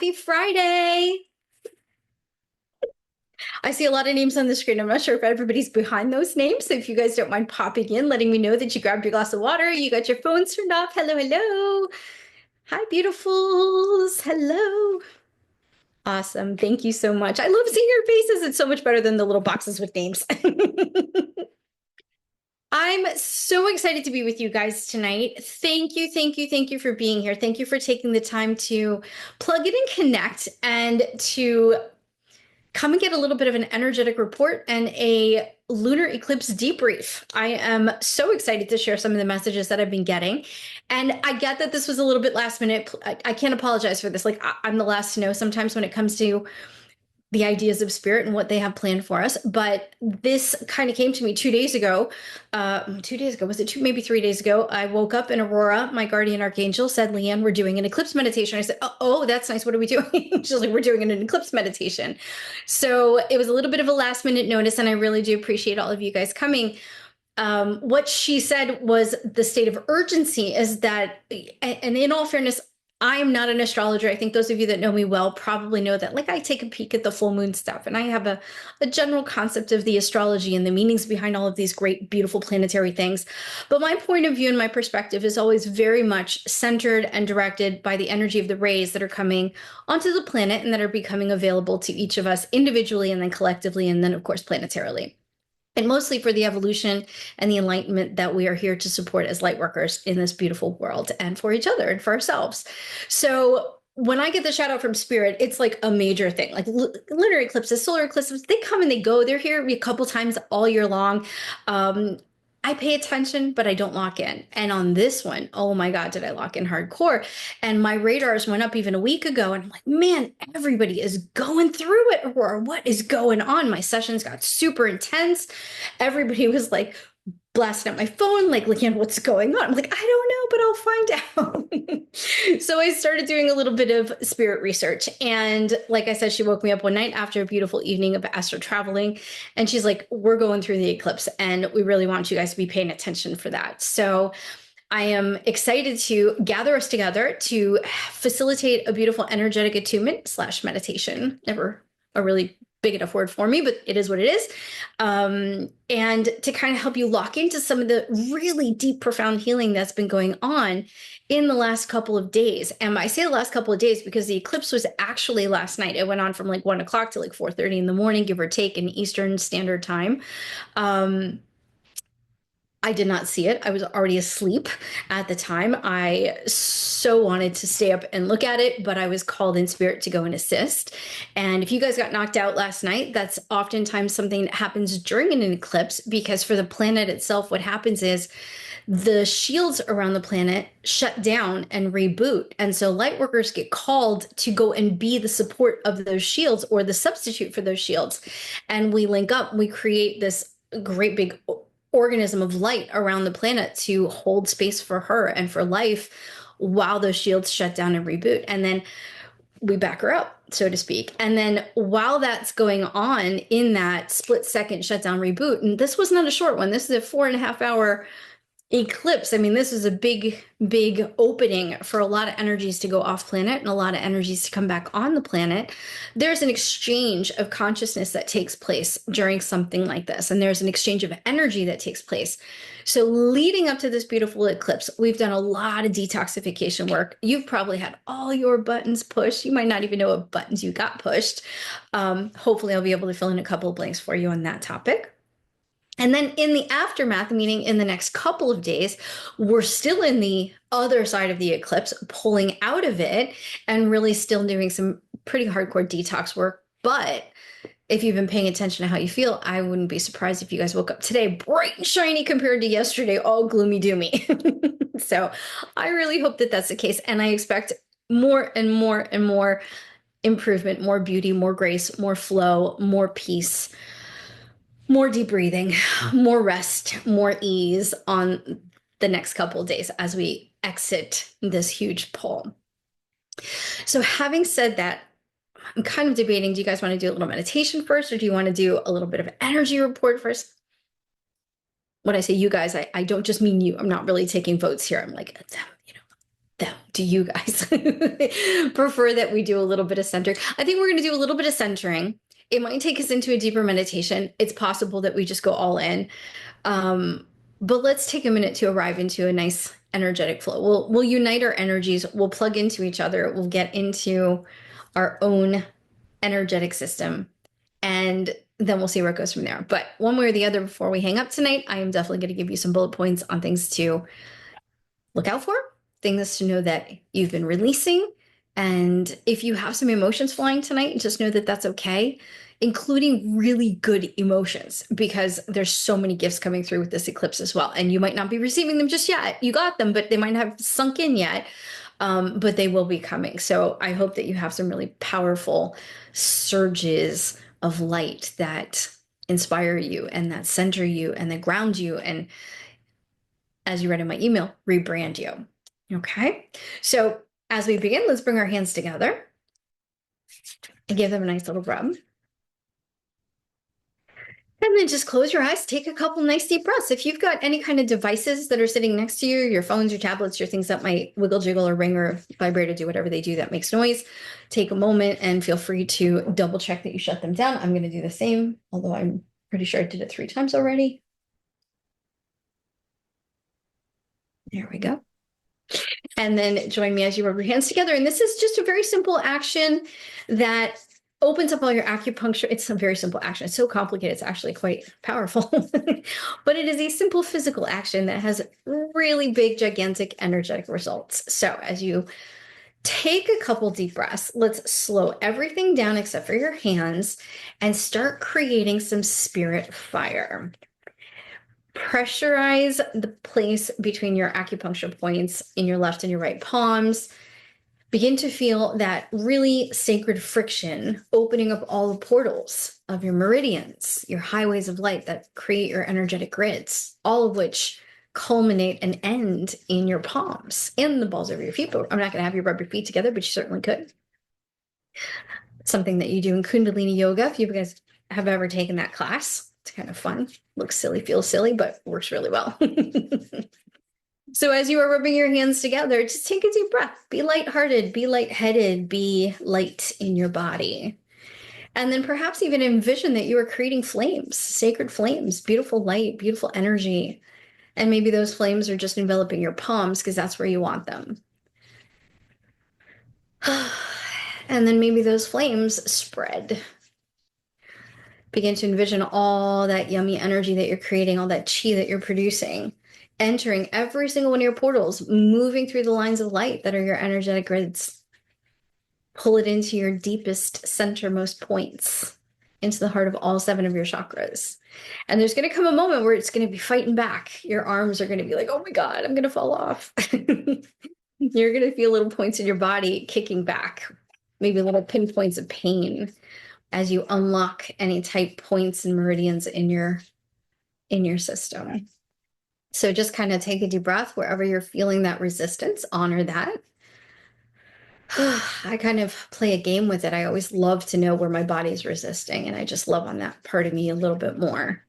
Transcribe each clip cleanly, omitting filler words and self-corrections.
Happy Friday. I see a lot of names on the screen. I'm not sure if everybody's behind those names. So if you guys don't mind popping in, letting me know that you grabbed your glass of water, you got your phones turned off. Hello, hello. Hi, beautifuls. Hello. Awesome. Thank you so much. I love seeing your faces. It's so much better than the little boxes with names. I'm so excited to be with you guys tonight. Thank you, thank you, thank you for being here. Thank you for taking the time to plug in and connect and to come and get a little bit of an energetic report and a lunar eclipse debrief. I am so excited to share some of the messages that I've been getting. And I get that this was a little bit last minute. I can't apologize for this. Like, I'm the last to know sometimes when it comes to the ideas of spirit and what they have planned for us. But this kind of came to me 2 days ago. 2 days ago, was it maybe 3 days ago? I woke up and Aurora, my guardian archangel, said, Leanne, we're doing an eclipse meditation. I said, oh, that's nice. What are we doing? She's like, we're doing an eclipse meditation. So it was a little bit of a last minute notice, and I really do appreciate all of you guys coming. What she said was the state of urgency is that, and in all fairness, I am not an astrologer. I think those of you that know me well probably know that, like, I take a peek at the full moon stuff, and I have a general concept of the astrology and the meanings behind all of these great, beautiful planetary things. But my point of view and my perspective is always very much centered and directed by the energy of the rays that are coming onto the planet and that are becoming available to each of us individually and then collectively, and then, of course, planetarily. And mostly for the evolution and the enlightenment that we are here to support as light workers in this beautiful world, and for each other and for ourselves. So when I get the shout out from spirit, it's like a major thing. Like lunar eclipses, solar eclipses, they come and they go. They're here a couple times all year long. I pay attention, but I don't lock in. And on this one, oh my God, did I lock in hardcore. And my radars went up even a week ago. And I'm like, man, everybody is going through it, Aurora. What is going on? My sessions got super intense. Everybody was like blasting up my phone, like, Leanne, what's going on? I'm like, I don't know, but I'll find out. So I started doing a little bit of spirit research. And like I said, she woke me up one night after a beautiful evening of astro traveling. And she's like, we're going through the eclipse, and we really want you guys to be paying attention for that. So I am excited to gather us together to facilitate a beautiful energetic attunement / meditation. Never a really big enough word for me, but it is what it is. And to kind of help you lock into some of the really deep, profound healing that's been going on in the last couple of days. And I say the last couple of days because the eclipse was actually last night. It went on from like 1 o'clock to like 4:30 in the morning, give or take, in Eastern Standard Time. I did not see it. I was already asleep at the time. I so wanted to stay up and look at it, but I was called in spirit to go and assist. And if you guys got knocked out last night, that's oftentimes something that happens during an eclipse, because for the planet itself, what happens is the shields around the planet shut down and reboot. And so light workers get called to go and be the support of those shields or the substitute for those shields. And we link up, we create this great big organism of light around the planet to hold space for her and for life while those shields shut down and reboot. And then we back her up, so to speak. And then while that's going on in that split second shutdown reboot, and this was not a short one, this is a 4.5 hour eclipse. I mean, this is a big, big opening for a lot of energies to go off planet and a lot of energies to come back on the planet. There's an exchange of consciousness that takes place during something like this. And there's an exchange of energy that takes place. So leading up to this beautiful eclipse, we've done a lot of detoxification work. You've probably had all your buttons pushed. You might not even know what buttons you got pushed. Hopefully I'll be able to fill in a couple of blanks for you on that topic. And then in the aftermath, meaning in the next couple of days, we're still in the other side of the eclipse, pulling out of it and really still doing some pretty hardcore detox work. But if you've been paying attention to how you feel, I wouldn't be surprised if you guys woke up today bright and shiny compared to yesterday, all gloomy doomy. So I really hope that that's the case. And I expect more and more and more improvement, more beauty, more grace, more flow, more peace, more deep breathing, more rest, more ease on the next couple of days as we exit this huge pull. So having said that, I'm kind of debating, do you guys want to do a little meditation first, or do you want to do a little bit of energy report first? When I say you guys, I don't just mean you. I'm not really taking votes here. I'm like, them. Do you guys prefer that we do a little bit of centering? I think we're going to do a little bit of centering. It might take us into a deeper meditation. It's possible that we just go all in. Um, but let's take a minute to arrive into a nice energetic flow. We'll unite our energies. We'll plug into each other. We'll get into our own energetic system, and then we'll see where it goes from there. But one way or the other, before we hang up tonight, I am definitely going to give you some bullet points on things to look out for, things to know that you've been releasing. And if you have some emotions flying tonight, just know that that's okay, including really good emotions, because there's so many gifts coming through with this eclipse as well. And you might not be receiving them just yet. You got them, but they might not have sunk in yet. But they will be coming. So I hope that you have some really powerful surges of light that inspire you and that center you and that ground you, and, as you read in my email, rebrand you. Okay. So as we begin, let's bring our hands together and give them a nice little rub. And then just close your eyes, take a couple nice deep breaths. If you've got any kind of devices that are sitting next to you, your phones, your tablets, your things that might wiggle, jiggle, or ring, or vibrate, or do whatever they do that makes noise, take a moment and feel free to double check that you shut them down. I'm going to do the same, although I'm pretty sure I did it 3 times already. There we go. And then join me as you rub your hands together. And this is just a very simple action that opens up all your acupuncture. It's a very simple action. It's so complicated. It's actually quite powerful. But it is a simple physical action that has really big, gigantic energetic results. So as you take a couple deep breaths, let's slow everything down except for your hands and start creating some spirit fire. Pressurize the place between your acupuncture points in your left and your right palms. Begin to feel that really sacred friction opening up all the portals of your meridians, your highways of light that create your energetic grids, all of which culminate and end in your palms and the balls of your feet. But I'm not going to have you rub your feet together, but you certainly could. Something that you do in Kundalini yoga, if you guys have ever taken that class. It's kind of fun. Looks silly, feels silly, but works really well. So as you are rubbing your hands together, just take a deep breath. Be lighthearted, be lightheaded, be light in your body. And then perhaps even envision that you are creating flames, sacred flames, beautiful light, beautiful energy. And maybe those flames are just enveloping your palms because that's where you want them. And then maybe those flames spread. Begin to envision all that yummy energy that you're creating, all that chi that you're producing, entering every single one of your portals, moving through the lines of light that are your energetic grids. Pull it into your deepest, centermost points, into the heart of all 7 of your chakras. And there's going to come a moment where it's going to be fighting back. Your arms are going to be like, oh my God, I'm going to fall off. You're going to feel little points in your body kicking back, maybe little pinpoints of pain as you unlock any tight points and meridians in your system. So just kind of take a deep breath wherever you're feeling that resistance, honor that. I kind of play a game with it. I always love to know where my body's resisting, and I just love on that part of me a little bit more.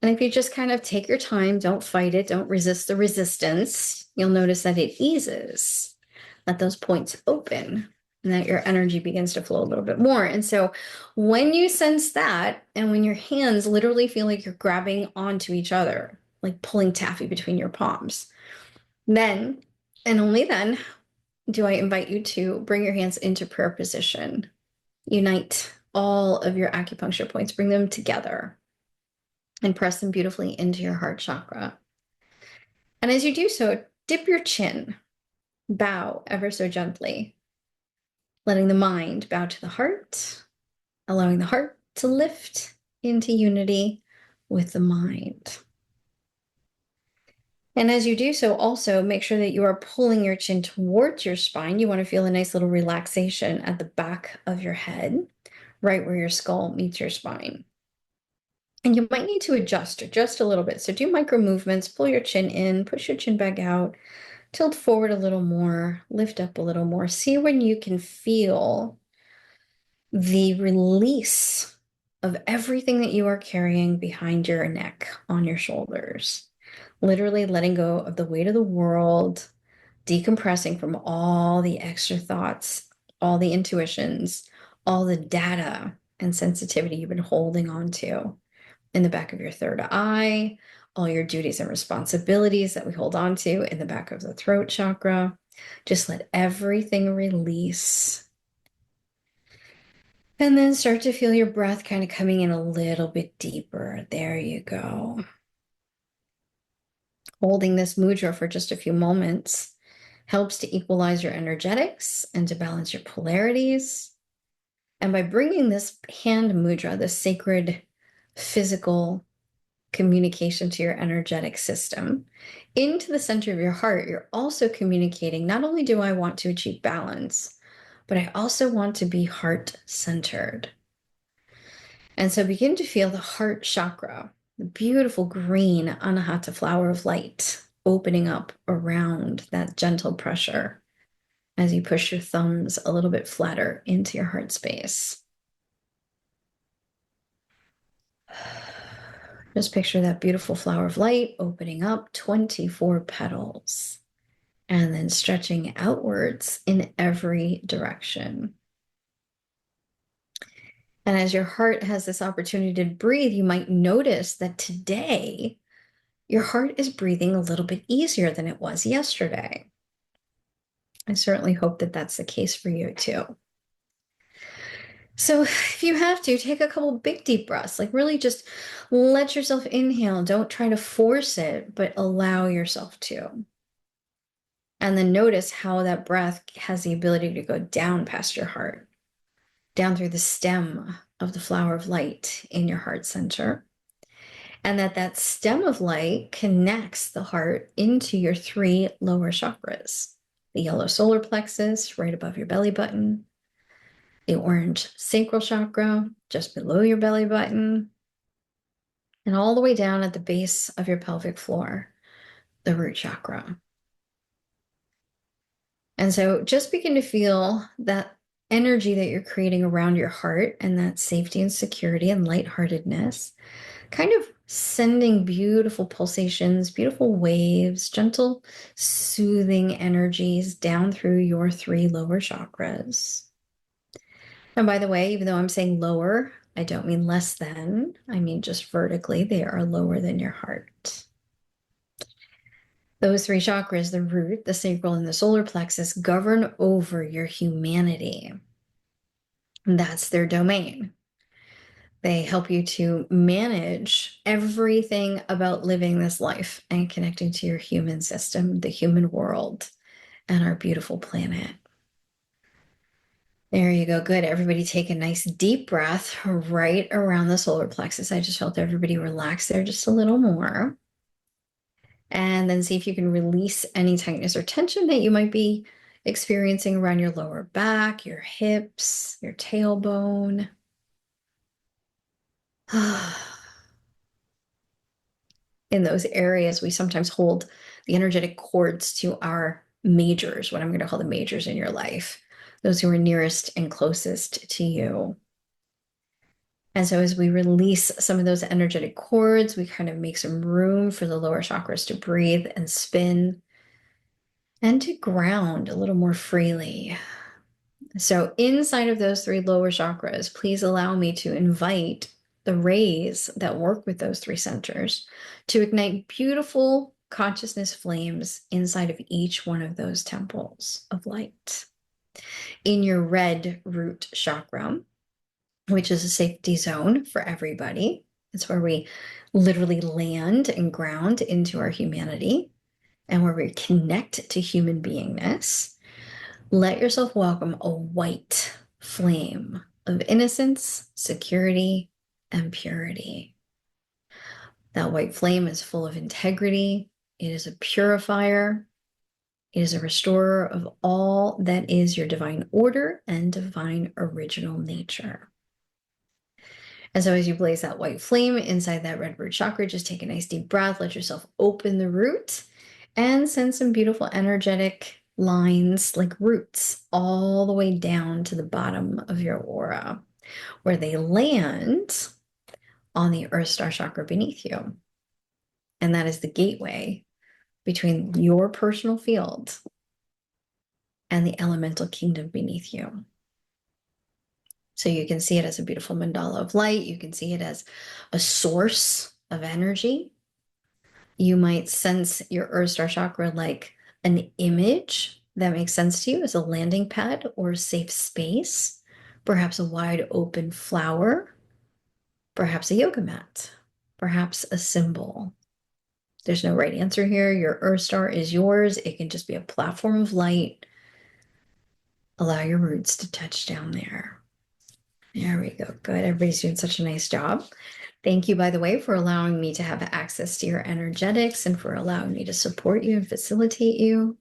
And if you just kind of take your time, don't fight it, don't resist the resistance, you'll notice that it eases. Let those points open, and that your energy begins to flow a little bit more. And so when you sense that, and when your hands literally feel like you're grabbing onto each other, like pulling taffy between your palms, then, and only then, do I invite you to bring your hands into prayer position. Unite all of your acupuncture points, bring them together, and press them beautifully into your heart chakra. And as you do so, dip your chin, bow ever so gently, letting the mind bow to the heart, allowing the heart to lift into unity with the mind. And as you do so, also make sure that you are pulling your chin towards your spine. You want to feel a nice little relaxation at the back of your head, right where your skull meets your spine. And you might need to adjust just a little bit. So do micro movements, pull your chin in, push your chin back out, tilt forward a little more, lift up a little more. See when you can feel the release of everything that you are carrying behind your neck, on your shoulders. Literally letting go of the weight of the world, decompressing from all the extra thoughts, all the intuitions, all the data and sensitivity you've been holding on to in the back of your third eye, all your duties and responsibilities that we hold on to in the back of the throat chakra. Just let everything release. And then start to feel your breath kind of coming in a little bit deeper. There you go. Holding this mudra for just a few moments helps to equalize your energetics and to balance your polarities. And by bringing this hand mudra, the sacred physical communication to your energetic system, into the center of your heart, you're also communicating, not only do I want to achieve balance, but I also want to be heart-centered. And so begin to feel the heart chakra, the beautiful green anahata flower of light, opening up around that gentle pressure as you push your thumbs a little bit flatter into your heart space. Just picture that beautiful flower of light opening up 24 petals and then stretching outwards in every direction. And as your heart has this opportunity to breathe, you might notice that today your heart is breathing a little bit easier than it was yesterday. I certainly hope that that's the case for you too. So if you have to, take a couple big deep breaths, like really just let yourself inhale. Don't try to force it, but allow yourself to. And then notice how that breath has the ability to go down past your heart, down through the stem of the flower of light in your heart center. And that stem of light connects the heart into your 3 lower chakras, the yellow solar plexus right above your belly button, the orange sacral chakra just below your belly button, and all the way down at the base of your pelvic floor, the root chakra. And so just begin to feel that energy that you're creating around your heart and that safety and security and lightheartedness, kind of sending beautiful pulsations, beautiful waves, gentle, soothing energies down through your 3 lower chakras. And by the way, even though I'm saying lower, I don't mean less than, I mean just vertically, they are lower than your heart. Those 3 chakras, the root, the sacral, and the solar plexus, govern over your humanity. That's their domain. They help you to manage everything about living this life and connecting to your human system, the human world, and our beautiful planet. There you go. Good. Everybody take a nice deep breath right around the solar plexus. I just felt everybody relax there just a little more. And then see if you can release any tightness or tension that you might be experiencing around your lower back, your hips, your tailbone. In those areas, we sometimes hold the energetic cords to our majors, what I'm going to call the majors in your life, those who are nearest and closest to you. And so as we release some of those energetic cords, we kind of make some room for the lower chakras to breathe and spin and to ground a little more freely. So inside of those 3 lower chakras, please allow me to invite the rays that work with those 3 centers to ignite beautiful consciousness flames inside of each one of those temples of light. In your red root chakra, which is a safety zone for everybody, it's where we literally land and ground into our humanity and where we connect to human beingness. Let yourself welcome a white flame of innocence, security, and purity. That white flame is full of integrity. It is a purifier. It is a restorer of all that is your divine order and divine original nature. And so as you blaze that white flame inside that red root chakra, just take a nice deep breath, let yourself open the root, and send some beautiful energetic lines like roots all the way down to the bottom of your aura, where they land on the Earth Star chakra beneath you. And that is the gateway between your personal field and the elemental kingdom beneath you. So you can see it as a beautiful mandala of light. You can see it as a source of energy. You might sense your Earth Star chakra like an image that makes sense to you as a landing pad or a safe space, perhaps a wide open flower, perhaps a yoga mat, perhaps a symbol. There's no right answer here. Your Earth Star is yours. It can just be a platform of light. Allow your roots to touch down there. There we go. Good. Everybody's doing such a nice job. Thank you, by the way, for allowing me to have access to your energetics and for allowing me to support you and facilitate you.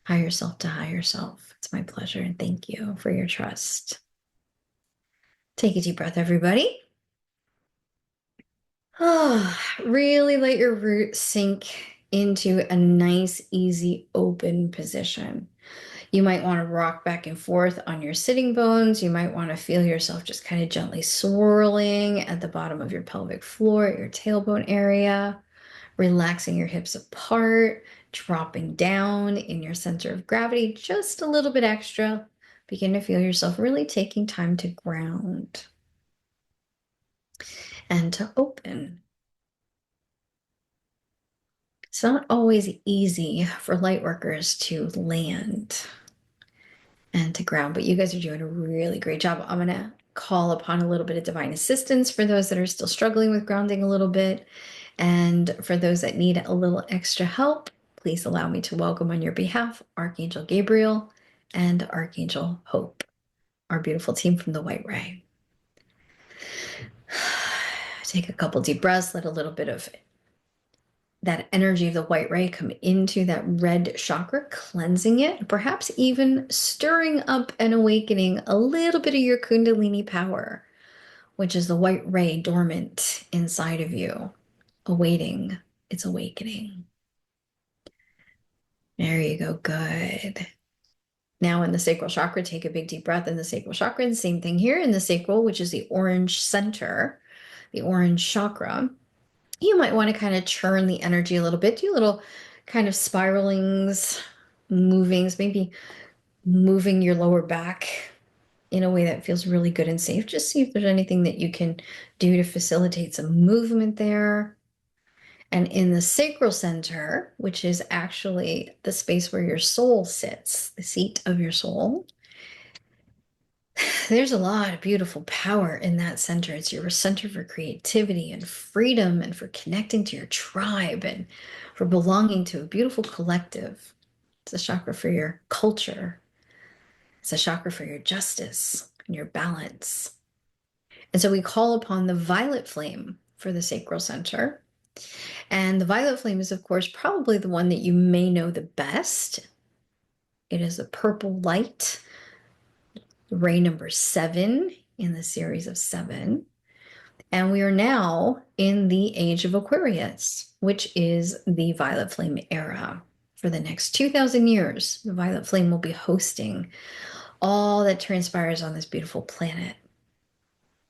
Higher self to higher self. It's my pleasure, and thank you for your trust. Take a deep breath, everybody. Oh, really let your roots sink into a nice, easy, open position. You might want to rock back and forth on your sitting bones. You might want to feel yourself just kind of gently swirling at the bottom of your pelvic floor, at your tailbone area, relaxing your hips apart, dropping down in your center of gravity just a little bit extra. Begin to feel yourself really taking time to ground and to open. It's not always easy for light workers to land and to ground, but you guys are doing a really great job. I'm going to call upon a little bit of divine assistance for those that are still struggling with grounding a little bit. And for those that need a little extra help, please allow me to welcome on your behalf Archangel Gabriel and Archangel Hope, our beautiful team from the White Ray. Take a couple deep breaths, let a little bit of that energy of the white ray come into that red chakra, cleansing it, perhaps even stirring up and awakening a little bit of your Kundalini power, which is the white ray dormant inside of you, awaiting its awakening. There you go. Good. Now in the sacral chakra, take a big deep breath in the sacral chakra. The same thing here in the sacral, which is the orange center, the orange chakra. You might want to kind of churn the energy a little bit, do little kind of spiralings, movings, maybe moving your lower back in a way that feels really good and safe. Just see if there's anything that you can do to facilitate some movement there. And in the sacral center, which is actually the space where your soul sits, the seat of your soul, there's a lot of beautiful power in that center. It's your center for creativity and freedom and for connecting to your tribe and for belonging to a beautiful collective. It's a chakra for your culture. It's a chakra for your justice and your balance. And so we call upon the violet flame for the sacral center. And the violet flame is, of course, probably the one that you may know the best. It is a purple light, ray number 7 in the series of 7. And we are now in the age of Aquarius, which is the violet flame era. For the next 2,000 years, the violet flame will be hosting all that transpires on this beautiful planet.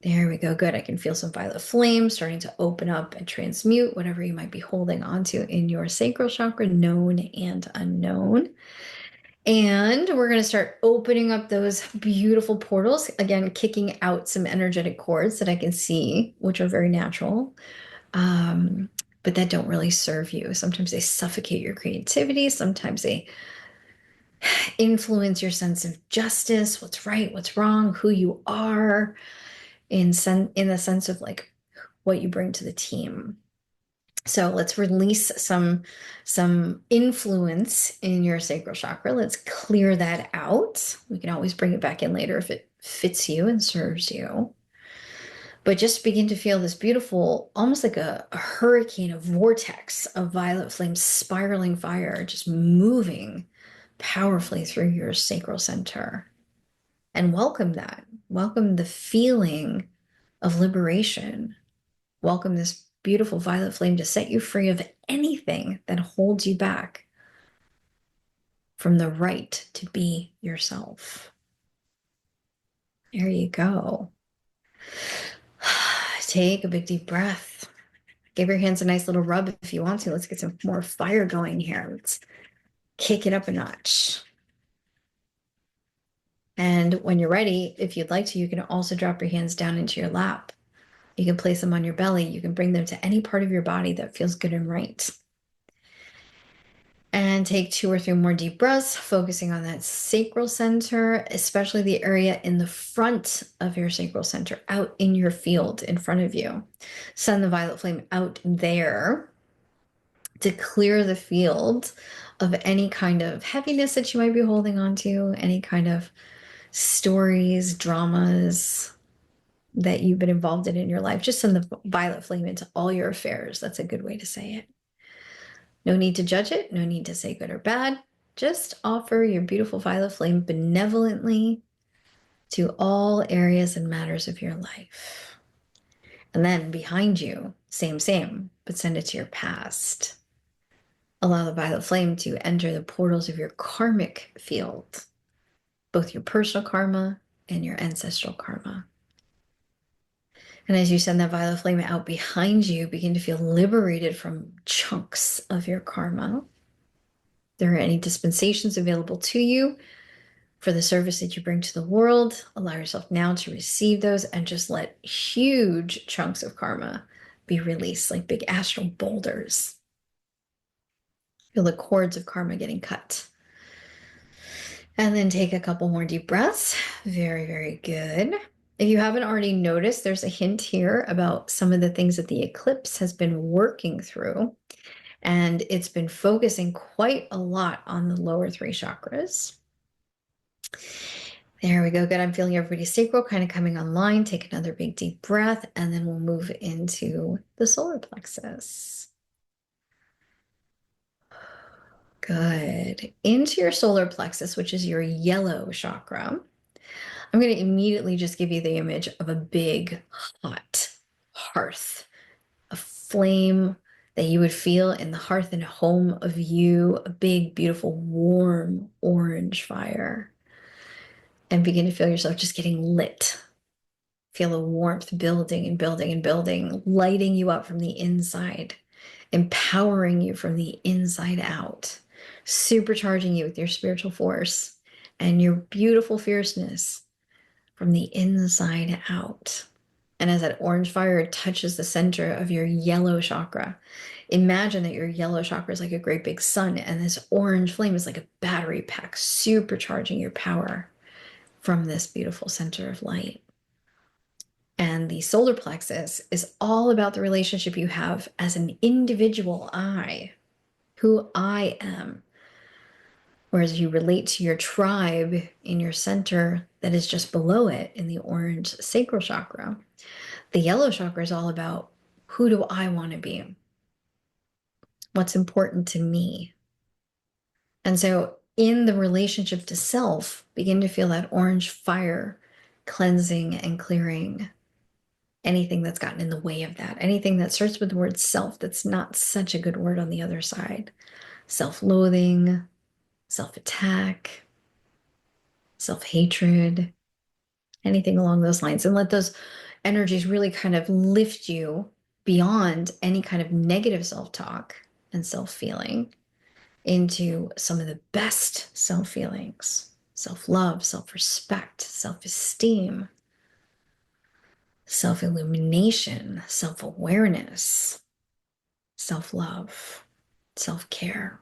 There we go. Good. I can feel some violet flame starting to open up and transmute whatever you might be holding onto in your sacral chakra, known and unknown. And we're going to start opening up those beautiful portals, again, kicking out some energetic cords that I can see, which are very natural, but that don't really serve you. Sometimes they suffocate your creativity. Sometimes they influence your sense of justice, what's right, what's wrong, who you are, in the sense of like what you bring to the team. So let's release some influence in your sacral chakra. Let's clear that out. We can always bring it back in later if it fits you and serves you. But just begin to feel this beautiful, almost like a hurricane, a vortex of violet flame, spiraling fire, just moving powerfully through your sacral center. And welcome that. Welcome the feeling of liberation. Welcome this beautiful violet flame to set you free of anything that holds you back from the right to be yourself. There you go. Take a big deep breath. Give your hands a nice little rub if you want to. Let's get some more fire going here. Let's kick it up a notch. And when you're ready, if you'd like to, you can also drop your hands down into your lap. You can place them on your belly. You can bring them to any part of your body that feels good and right. And take 2 or 3 more deep breaths, focusing on that sacral center, especially the area in the front of your sacral center, out in your field in front of you. Send the violet flame out there to clear the field of any kind of heaviness that you might be holding on to, any kind of stories, dramas that you've been involved in your life. Just send the violet flame into all your affairs. That's a good way to say it. No need to judge it, no need to say good or bad. Just offer your beautiful violet flame benevolently to all areas and matters of your life. And then behind you, same, but send it to your past. Allow the violet flame to enter the portals of your karmic field, both your personal karma and your ancestral karma. And as you send that violet flame out behind you, begin to feel liberated from chunks of your karma. There are any dispensations available to you for the service that you bring to the world. Allow yourself now to receive those and just let huge chunks of karma be released like big astral boulders. Feel the cords of karma getting cut. And then take a couple more deep breaths. Very, very good. If you haven't already noticed, there's a hint here about some of the things that the eclipse has been working through. And it's been focusing quite a lot on the lower 3 chakras. There we go. Good. I'm feeling everybody's sacral kind of coming online. Take another big deep breath, and then we'll move into the solar plexus. Good. Into your solar plexus, which is your yellow chakra. I'm going to immediately just give you the image of a big hot hearth, a flame that you would feel in the hearth and home of you, a big, beautiful, warm orange fire. And begin to feel yourself just getting lit. Feel the warmth building and building and building, lighting you up from the inside, empowering you from the inside out, supercharging you with your spiritual force and your beautiful fierceness from the inside out. And as that orange fire touches the center of your yellow chakra, imagine that your yellow chakra is like a great big sun, and this orange flame is like a battery pack, supercharging your power from this beautiful center of light. And the solar plexus is all about the relationship you have as an individual I, who I am. Whereas you relate to your tribe in your center that is just below it in the orange sacral chakra. The yellow chakra is all about who do I want to be? What's important to me? And so in the relationship to self, begin to feel that orange fire cleansing and clearing anything that's gotten in the way of that, anything that starts with the word self that's not such a good word on the other side. Self-loathing, self-attack, self-hatred, anything along those lines. And let those energies really kind of lift you beyond any kind of negative self-talk and self-feeling into some of the best self-feelings, self-love, self-respect, self-esteem, self-illumination, self-awareness, self-love, self-care,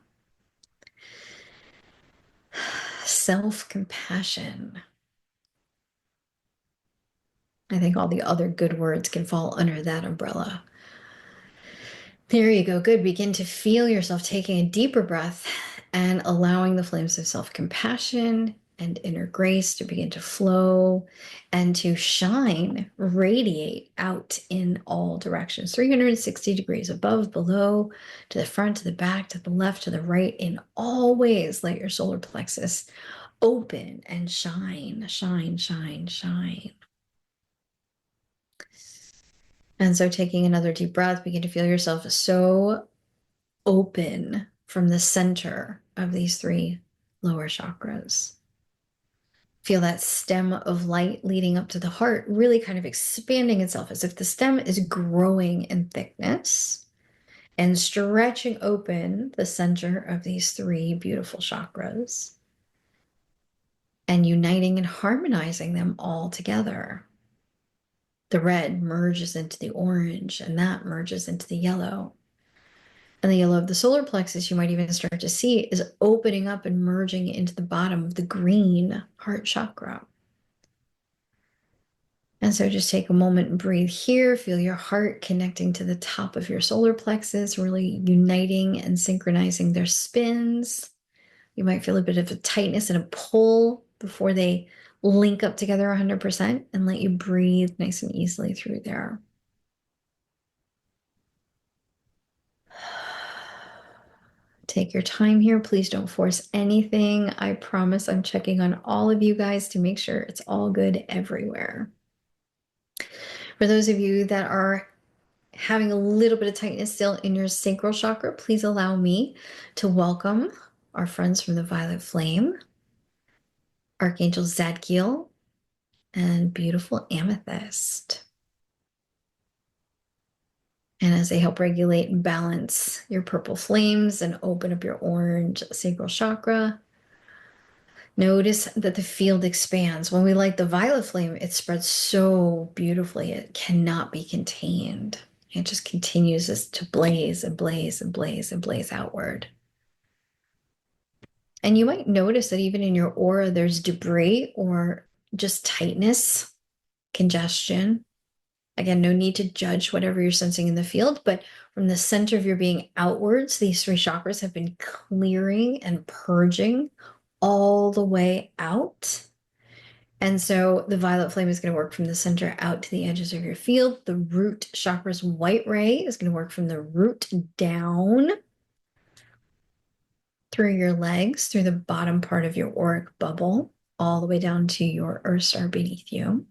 self-compassion. I think all the other good words can fall under that umbrella. There you go. Good. Begin to feel yourself taking a deeper breath and allowing the flames of self-compassion and inner grace to begin to flow and to shine, radiate out in all directions, 360 degrees, above, below, to the front, to the back, to the left, to the right, in all ways. Let your solar plexus open and shine, shine, shine, shine. And so taking another deep breath, begin to feel yourself so open from the center of these 3 lower chakras. Feel that stem of light leading up to the heart, really kind of expanding itself as if the stem is growing in thickness and stretching open the center of these 3 beautiful chakras. and uniting and harmonizing them all together. The red merges into the orange, and that merges into the yellow. And the yellow of the solar plexus, you might even start to see, is opening up and merging into the bottom of the green heart chakra. And so just take a moment and breathe here. Feel your heart connecting to the top of your solar plexus, really uniting and synchronizing their spins. You might feel a bit of a tightness and a pull before they link up together 100%, and let you breathe nice and easily through there. Take your time here. Please don't force anything. I promise I'm checking on all of you guys to make sure it's all good everywhere. For those of you that are having a little bit of tightness still in your sacral chakra, please allow me to welcome our friends from the Violet Flame, Archangel Zadkiel, and beautiful Amethyst. And as they help regulate and balance your purple flames and open up your orange sacral chakra, notice that the field expands. When we light the violet flame, it spreads so beautifully, it cannot be contained. It just continues to blaze and blaze and blaze and blaze outward. And you might notice that even in your aura, there's debris or just tightness, congestion. Again, no need to judge whatever you're sensing in the field, but from the center of your being outwards, these three chakras have been clearing and purging all the way out. And so the violet flame is going to work from the center out to the edges of your field. The root chakra's white ray is going to work from the root down through your legs, through the bottom part of your auric bubble, all the way down to your earth star beneath you.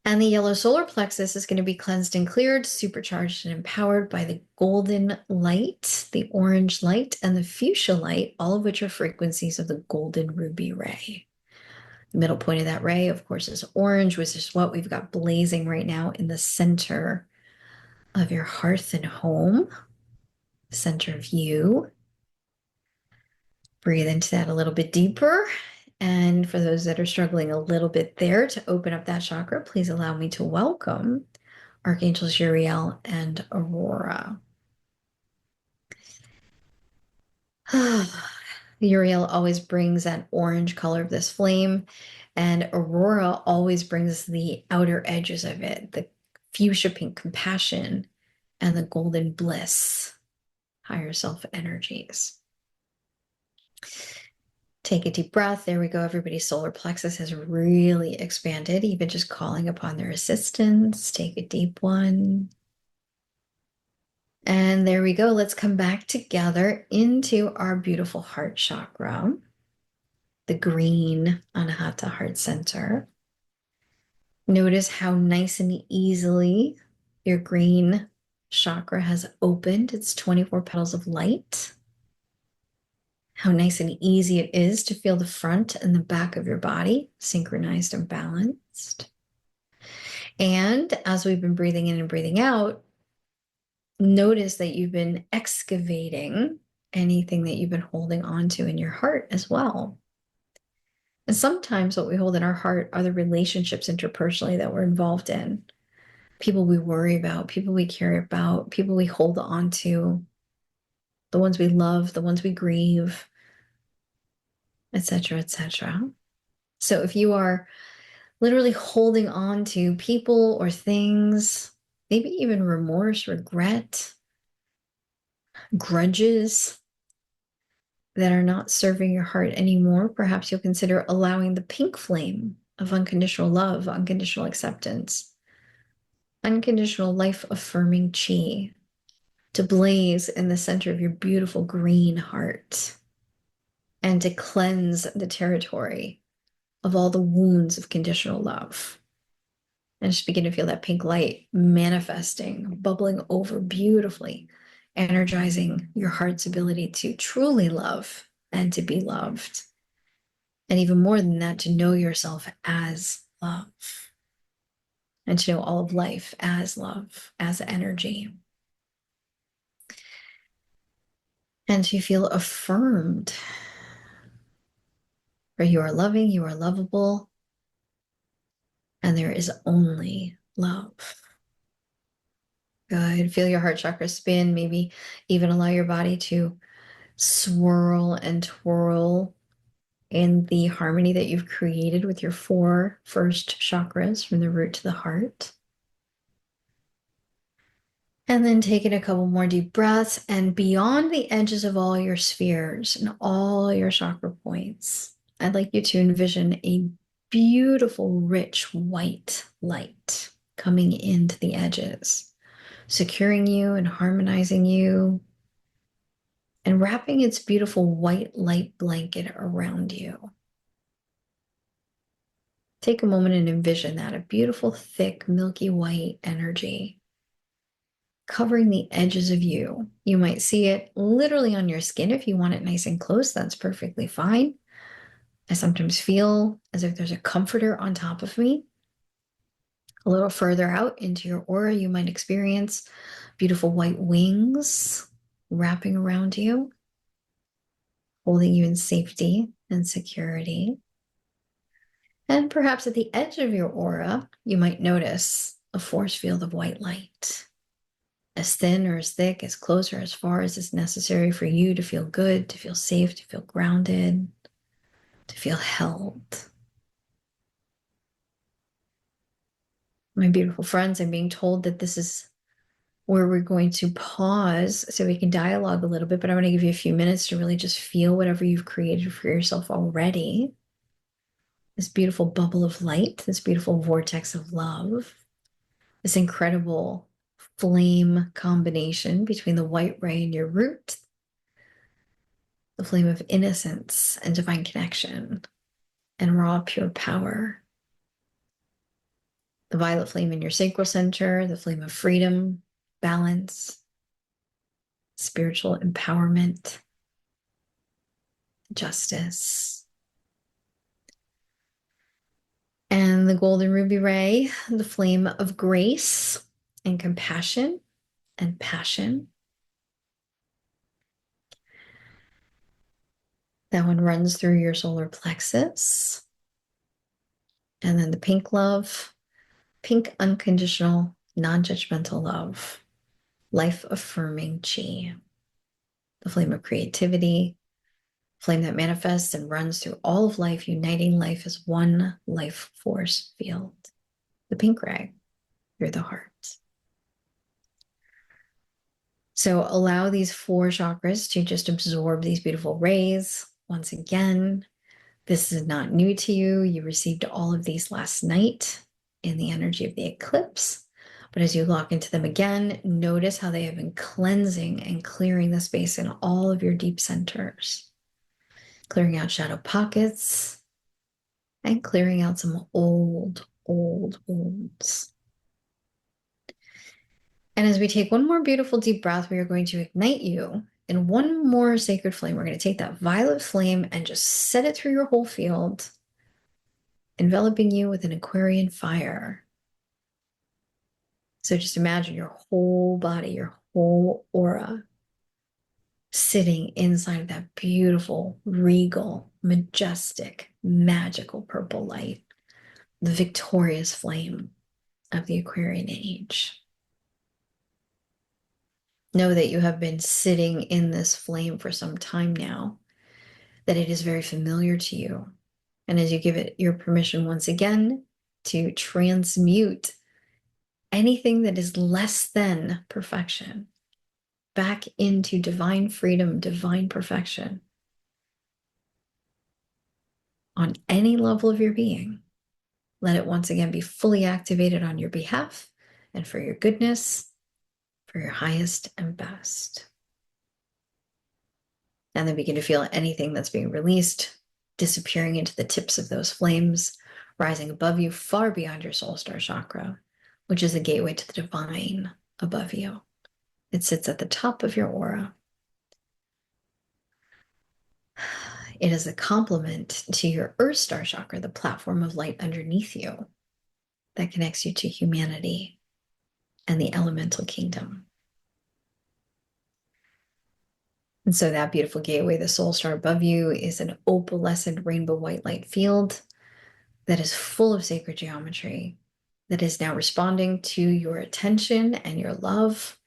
And the yellow solar plexus is going to be cleansed and cleared, supercharged and empowered by the golden light, the orange light, and the fuchsia light, all of which are frequencies of the golden ruby ray. The middle point of that ray, of course, is orange, which is what we've got blazing right now in the center of your hearth and home, center of you. Breathe into that a little bit deeper. And for those that are struggling a little bit there, to open up that chakra, please allow me to welcome Archangels Uriel and Aurora. Uriel always brings that orange color of this flame, and Aurora always brings the outer edges of it, the fuchsia pink compassion and the golden bliss, higher self energies. Take a deep breath. There we go. Everybody's solar plexus has really expanded, even just calling upon their assistance. Take a deep one. And there we go. Let's come back together into our beautiful heart chakra, the green Anahata heart center. Notice how nice and easily your green chakra has opened its 24 petals of light. How nice and easy it is to feel the front and the back of your body synchronized and balanced. And as we've been breathing in and breathing out, notice that you've been excavating anything that you've been holding on to in your heart as well. And sometimes what we hold in our heart are the relationships interpersonally that we're involved in. People we worry about, people we care about, people we hold on to, the ones we love, the ones we grieve, etc., etc. So if you are literally holding on to people or things, maybe even remorse, regret, grudges that are not serving your heart anymore, perhaps you'll consider allowing the pink flame of unconditional love, unconditional acceptance, unconditional life-affirming chi to blaze in the center of your beautiful green heart and to cleanse the territory of all the wounds of conditional love. And just begin to feel that pink light manifesting, bubbling over beautifully, energizing your heart's ability to truly love and to be loved. And even more than that, to know yourself as love and to know all of life as love, as energy. And to feel affirmed For you are loving, you are lovable, and there is only love. Good. Feel your heart chakra spin, maybe even allow your body to swirl and twirl in the harmony that you've created with your 4 first chakras from the root to the heart. And then taking a couple more deep breaths, and beyond the edges of all your spheres and all your chakra points, I'd like you to envision a beautiful, rich white light coming into the edges, securing you and harmonizing you, and wrapping its beautiful white light blanket around you. Take a moment and envision that, a beautiful, thick, milky white energy covering the edges of you. You might see it literally on your skin. If you want it nice and close, that's perfectly fine. I sometimes feel as if there's a comforter on top of me. A little further out into your aura, you might experience beautiful white wings wrapping around you, holding you in safety and security. And perhaps at the edge of your aura, you might notice a force field of white light, as thin or as thick, as close or as far as is necessary for you to feel good, to feel safe, to feel grounded, to feel held. My beautiful friends, I'm being told that this is where we're going to pause so we can dialogue a little bit, but I want to give you a few minutes to really just feel whatever you've created for yourself already. This beautiful bubble of light, this beautiful vortex of love, this incredible flame combination between the white ray and your root, the flame of innocence and divine connection and raw, pure power, the violet flame in your sacral center, the flame of freedom, balance, spiritual empowerment, justice, and the golden ruby ray, the flame of grace and compassion and passion. That one runs through your solar plexus. And then the pink love, pink unconditional, non-judgmental love, life-affirming chi, the flame of creativity, flame that manifests and runs through all of life, uniting life as one life force field. The pink ray, you're the heart. So allow these 4 chakras to just absorb these beautiful rays. Once again, this is not new to you. You received all of these last night in the energy of the eclipse. But as you lock into them again, notice how they have been cleansing and clearing the space in all of your deep centers, clearing out shadow pockets and clearing out some old wounds. And as we take one more beautiful deep breath, we are going to ignite you in one more sacred flame. We're going to take that violet flame and just set it through your whole field, enveloping you with an Aquarian fire. So just imagine your whole body, your whole aura sitting inside of that beautiful, regal, majestic, magical purple light, the victorious flame of the Aquarian age. Know that you have been sitting in this flame for some time now, that it is very familiar to you. And as you give it your permission once again to transmute anything that is less than perfection back into divine freedom, divine perfection on any level of your being, let it once again be fully activated on your behalf and for your goodness, for your highest and best. And then begin to feel anything that's being released disappearing into the tips of those flames, rising above you, far beyond your soul star chakra, which is the gateway to the divine above you. It sits at the top of your aura. It is a complement to your earth star chakra, the platform of light underneath you that connects you to humanity and the elemental kingdom. And so that beautiful gateway, the soul star above you, is an opalescent rainbow white light field that is full of sacred geometry, that is now responding to your attention and your love.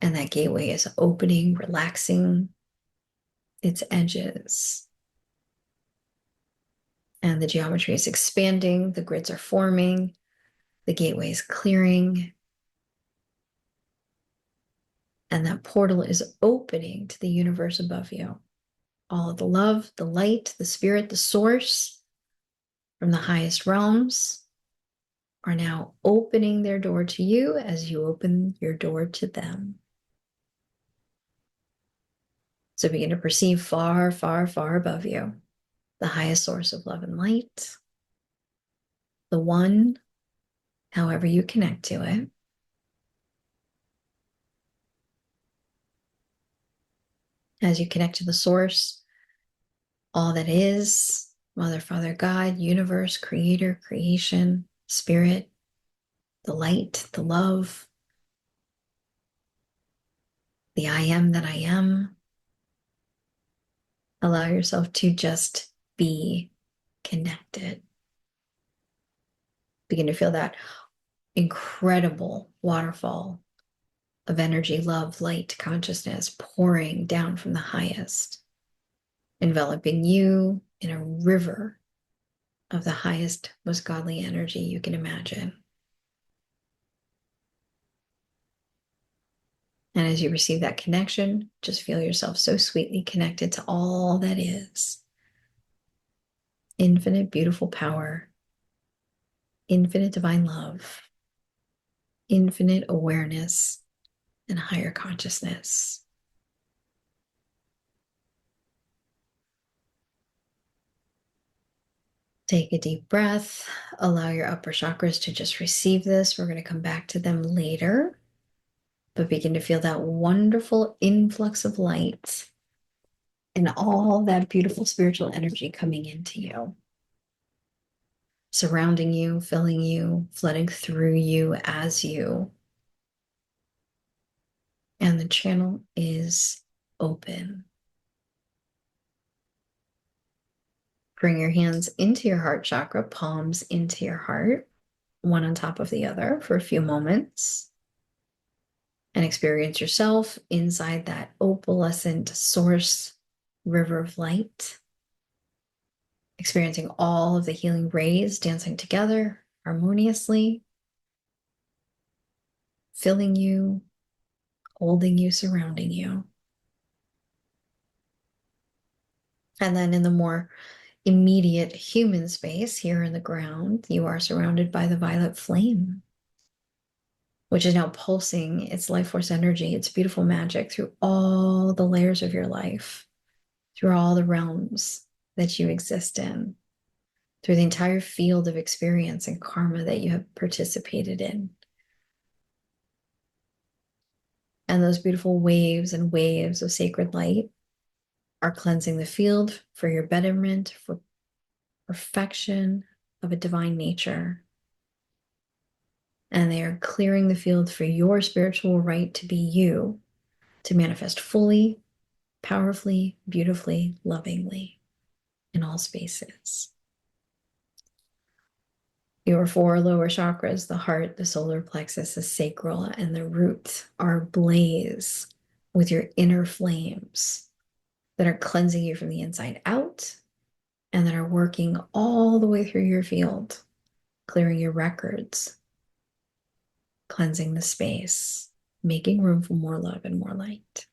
And that gateway is opening, relaxing its edges. And the geometry is expanding, the grids are forming, the gateway is clearing, and that portal is opening to the universe above you. All of the love, the light, the spirit, the source from the highest realms are now opening their door to you as you open your door to them. So begin to perceive far, far, far above you the highest source of love and light, the one, however you connect to it. As you connect to the source, all that is, Mother, Father, God, universe, creator, creation, spirit, the light, the love, the I am that I am. Allow yourself to just be connected. Begin to feel that incredible waterfall of energy, love, light, consciousness pouring down from the highest, enveloping you in a river of the highest, most godly energy you can imagine. And as you receive that connection, just feel yourself so sweetly connected to all that is. Infinite, beautiful power, infinite divine love, infinite awareness, and higher consciousness. Take a deep breath. Allow your upper chakras to just receive this. We're going to come back to them later, but begin to feel that wonderful influx of light and all that beautiful spiritual energy coming into you, surrounding you, filling you, flooding through you as you. And the channel is open. Bring your hands into your heart chakra, palms into your heart, one on top of the other for a few moments. And experience yourself inside that opalescent source river of light, experiencing all of the healing rays dancing together harmoniously, filling you, holding you, surrounding you. And then in the more immediate human space here in the ground, you are surrounded by the violet flame, which is now pulsing its life force energy, its beautiful magic through all the layers of your life, through all the realms that you exist in, through the entire field of experience and karma that you have participated in. And those beautiful waves and waves of sacred light are cleansing the field for your betterment, for perfection of a divine nature. And they are clearing the field for your spiritual right to be you, to manifest fully, powerfully, beautifully, lovingly in all spaces. Your four lower chakras, the heart, the solar plexus, the sacral, and the root, are ablaze with your inner flames that are cleansing you from the inside out and that are working all the way through your field, clearing your records, cleansing the space, making room for more love and more light.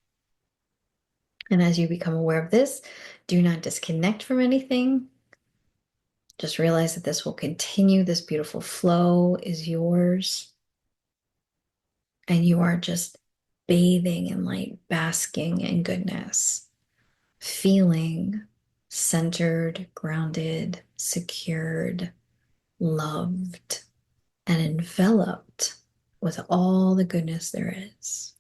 And as you become aware of this, do not disconnect from anything. Just realize that this will continue. This beautiful flow is yours. And you are just bathing in light, basking in goodness, feeling centered, grounded, secured, loved, and enveloped with all the goodness there is.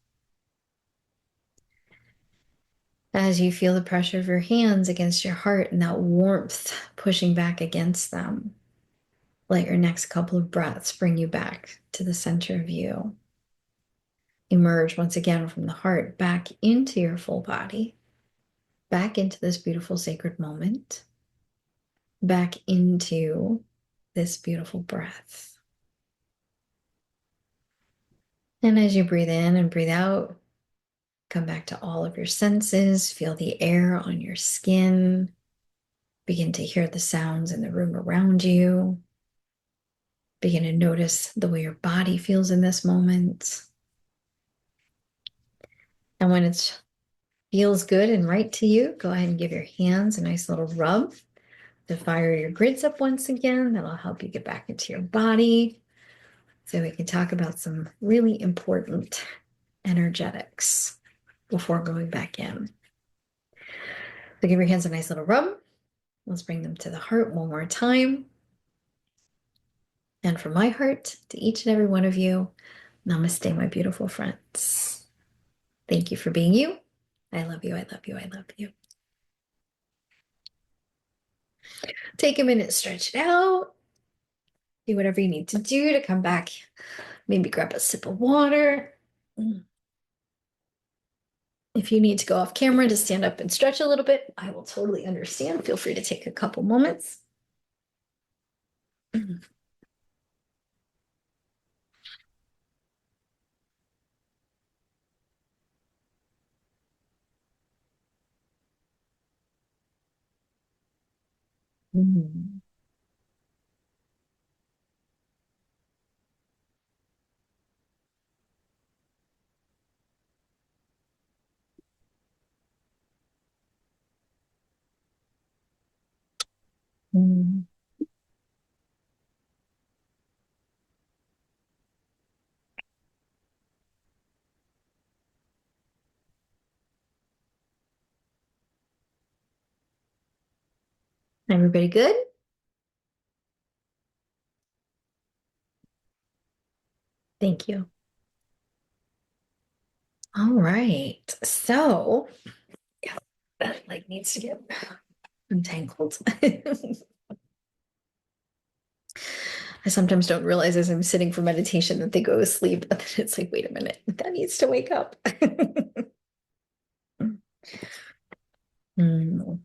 As you feel the pressure of your hands against your heart and that warmth pushing back against them, let your next couple of breaths bring you back to the center of you. Emerge once again from the heart back into your full body. back into this beautiful sacred moment, back into this beautiful breath. And as you breathe in and breathe out, come back to all of your senses, feel the air on your skin, begin to hear the sounds in the room around you. Begin to notice the way your body feels in this moment. And when it feels good and right to you, go ahead and give your hands a nice little rub to fire your grids up once again. That'll help you get back into your body. So we can talk about some really important energetics before going back in. So give your hands a nice little rub. Let's bring them to the heart one more time. And from my heart to each and every one of you, namaste, my beautiful friends. Thank you for being you. I love you, I love you, I love you. Take a minute, stretch it out. Do whatever you need to do to come back. Maybe grab a sip of water. If you need to go off camera to stand up and stretch a little bit, I will totally understand. Feel free to take a couple moments. Mm. Mm. Everybody good? Thank you. All right. So, yeah, that like needs to get untangled. I sometimes don't realize as I'm sitting for meditation that they go to sleep. And then it's like, wait a minute, that needs to wake up. Mm.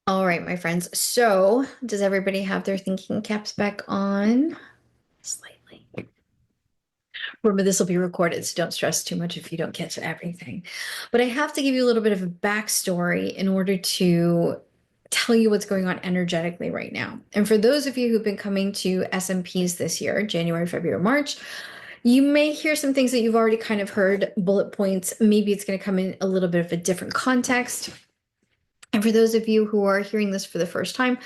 All right, my friends. So, does everybody have their thinking caps back on? Slightly. Remember, this will be recorded, so don't stress too much if you don't catch everything. But I have to give you a little bit of a backstory in order to tell you what's going on energetically right now. And for those of you who've been coming to SMPs this year, January, February, March, you may hear some things that you've already kind of heard, bullet points. Maybe it's going to come in a little bit of a different context. And for those of you who are hearing this for the first time,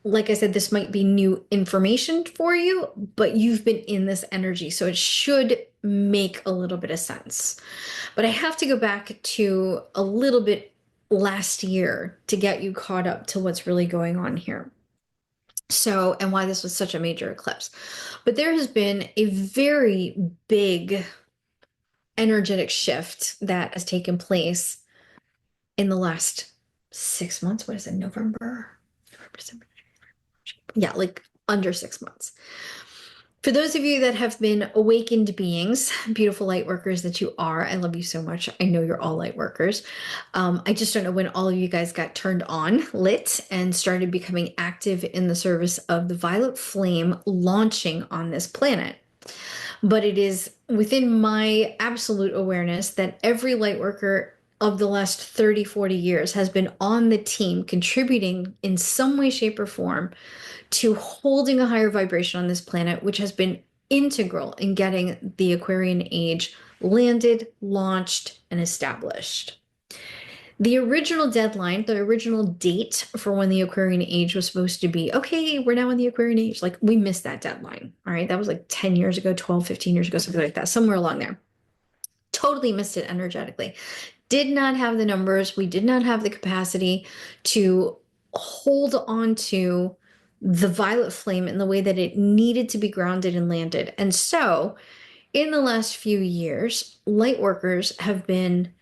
like I said, this might be new information for you, but you've been in this energy, so it should make a little bit of sense. But I have to go back to a little bit last year to get you caught up to what's really going on here. So, and why this was such a major eclipse. But there has been a very big energetic shift that has taken place in the last 6 months. What is it? November, December. Yeah, like under 6 months. For those of you that have been awakened beings, beautiful light workers that you are, I love you so much. I know you're all light workers. I just don't know when all of you guys got turned on, lit, and started becoming active in the service of the violet flame launching on this planet. But it is within my absolute awareness that every light worker of the last 30, 40 years has been on the team contributing in some way, shape, or form to holding a higher vibration on this planet, which has been integral in getting the Aquarian age landed, launched, and established. The original deadline, the original date for when the Aquarian age was supposed to be, okay, we're now in the Aquarian age. Like we missed that deadline. All right. That was like 10 years ago, 12, 15 years ago, something like that, somewhere along there. Totally missed it energetically. Did not have the numbers. We did not have the capacity to hold on to the violet flame in the way that it needed to be grounded and landed. And so in the last few years, light workers have been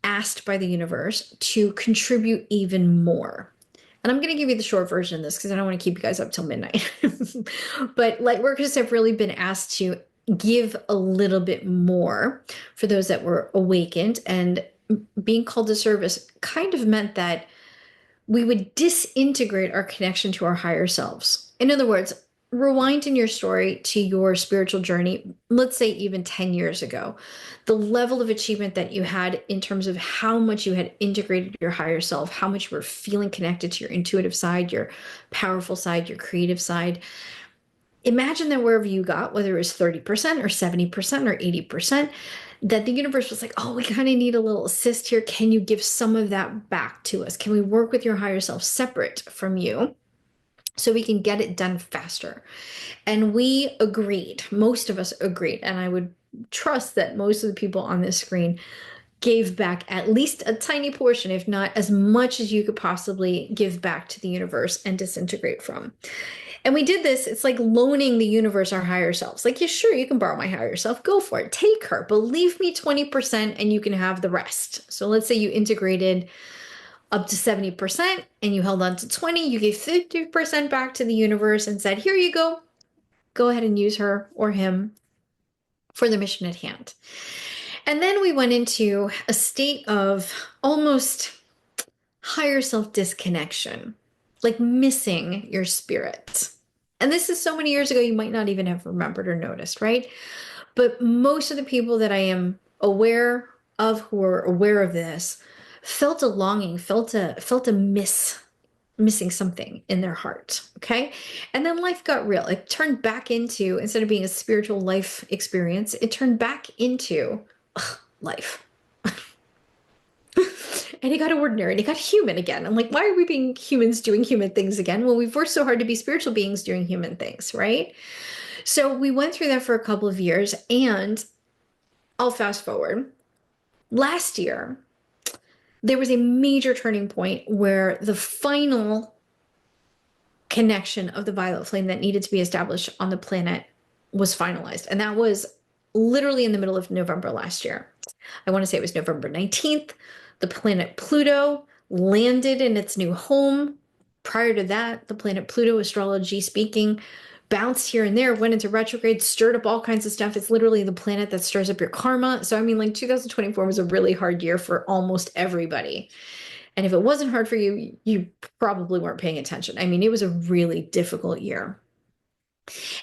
asked by the universe to contribute even more. And I'm going to give you the short version of this because I don't want to keep you guys up till midnight. But light workers have really been asked to give a little bit more for those that were awakened and being called to service kind of meant that we would disintegrate our connection to our higher selves. In other words, rewind in your story to your spiritual journey, let's say even 10 years ago, the level of achievement that you had in terms of how much you had integrated your higher self, how much you were feeling connected to your intuitive side, your powerful side, your creative side. Imagine that wherever you got, whether it was 30% or 70% or 80%, that the universe was like, oh, we kind of need a little assist here. Can you give some of that back to us? Can we work with your higher self separate from you so we can get it done faster? And we agreed, most of us agreed, and I would trust that most of the people on this screen gave back at least a tiny portion, if not as much as you could possibly give back to the universe and disintegrate from. And we did this, it's like loaning the universe our higher selves. Like, yeah, sure, you can borrow my higher self, go for it, take her, but leave me 20% and you can have the rest. So let's say you integrated up to 70% and you held on to 20, you gave 50% back to the universe and said, here you go ahead and use her or him for the mission at hand. And then we went into a state of almost higher self disconnection, like missing your spirit. And this is so many years ago, you might not even have remembered or noticed, right? But most of the people that I am aware of who are aware of this felt a longing, felt a missing something in their heart. Okay. And then life got real. It turned back into, instead of being a spiritual life experience, it turned back into life. And it got ordinary and it got human again. I'm like, why are we being humans doing human things again? Well, we've worked so hard to be spiritual beings doing human things, right? So we went through that for a couple of years, and I'll fast forward. Last year, there was a major turning point where the final connection of the violet flame that needed to be established on the planet was finalized. And that was literally in the middle of November last year. I want to say it was November 19th. The planet Pluto landed in its new home. Prior to that, the planet Pluto, astrology speaking, bounced here and there, went into retrograde, stirred up all kinds of stuff. It's literally the planet that stirs up your karma. So, I mean, like 2024 was a really hard year for almost everybody. And if it wasn't hard for you, you probably weren't paying attention. I mean, it was a really difficult year.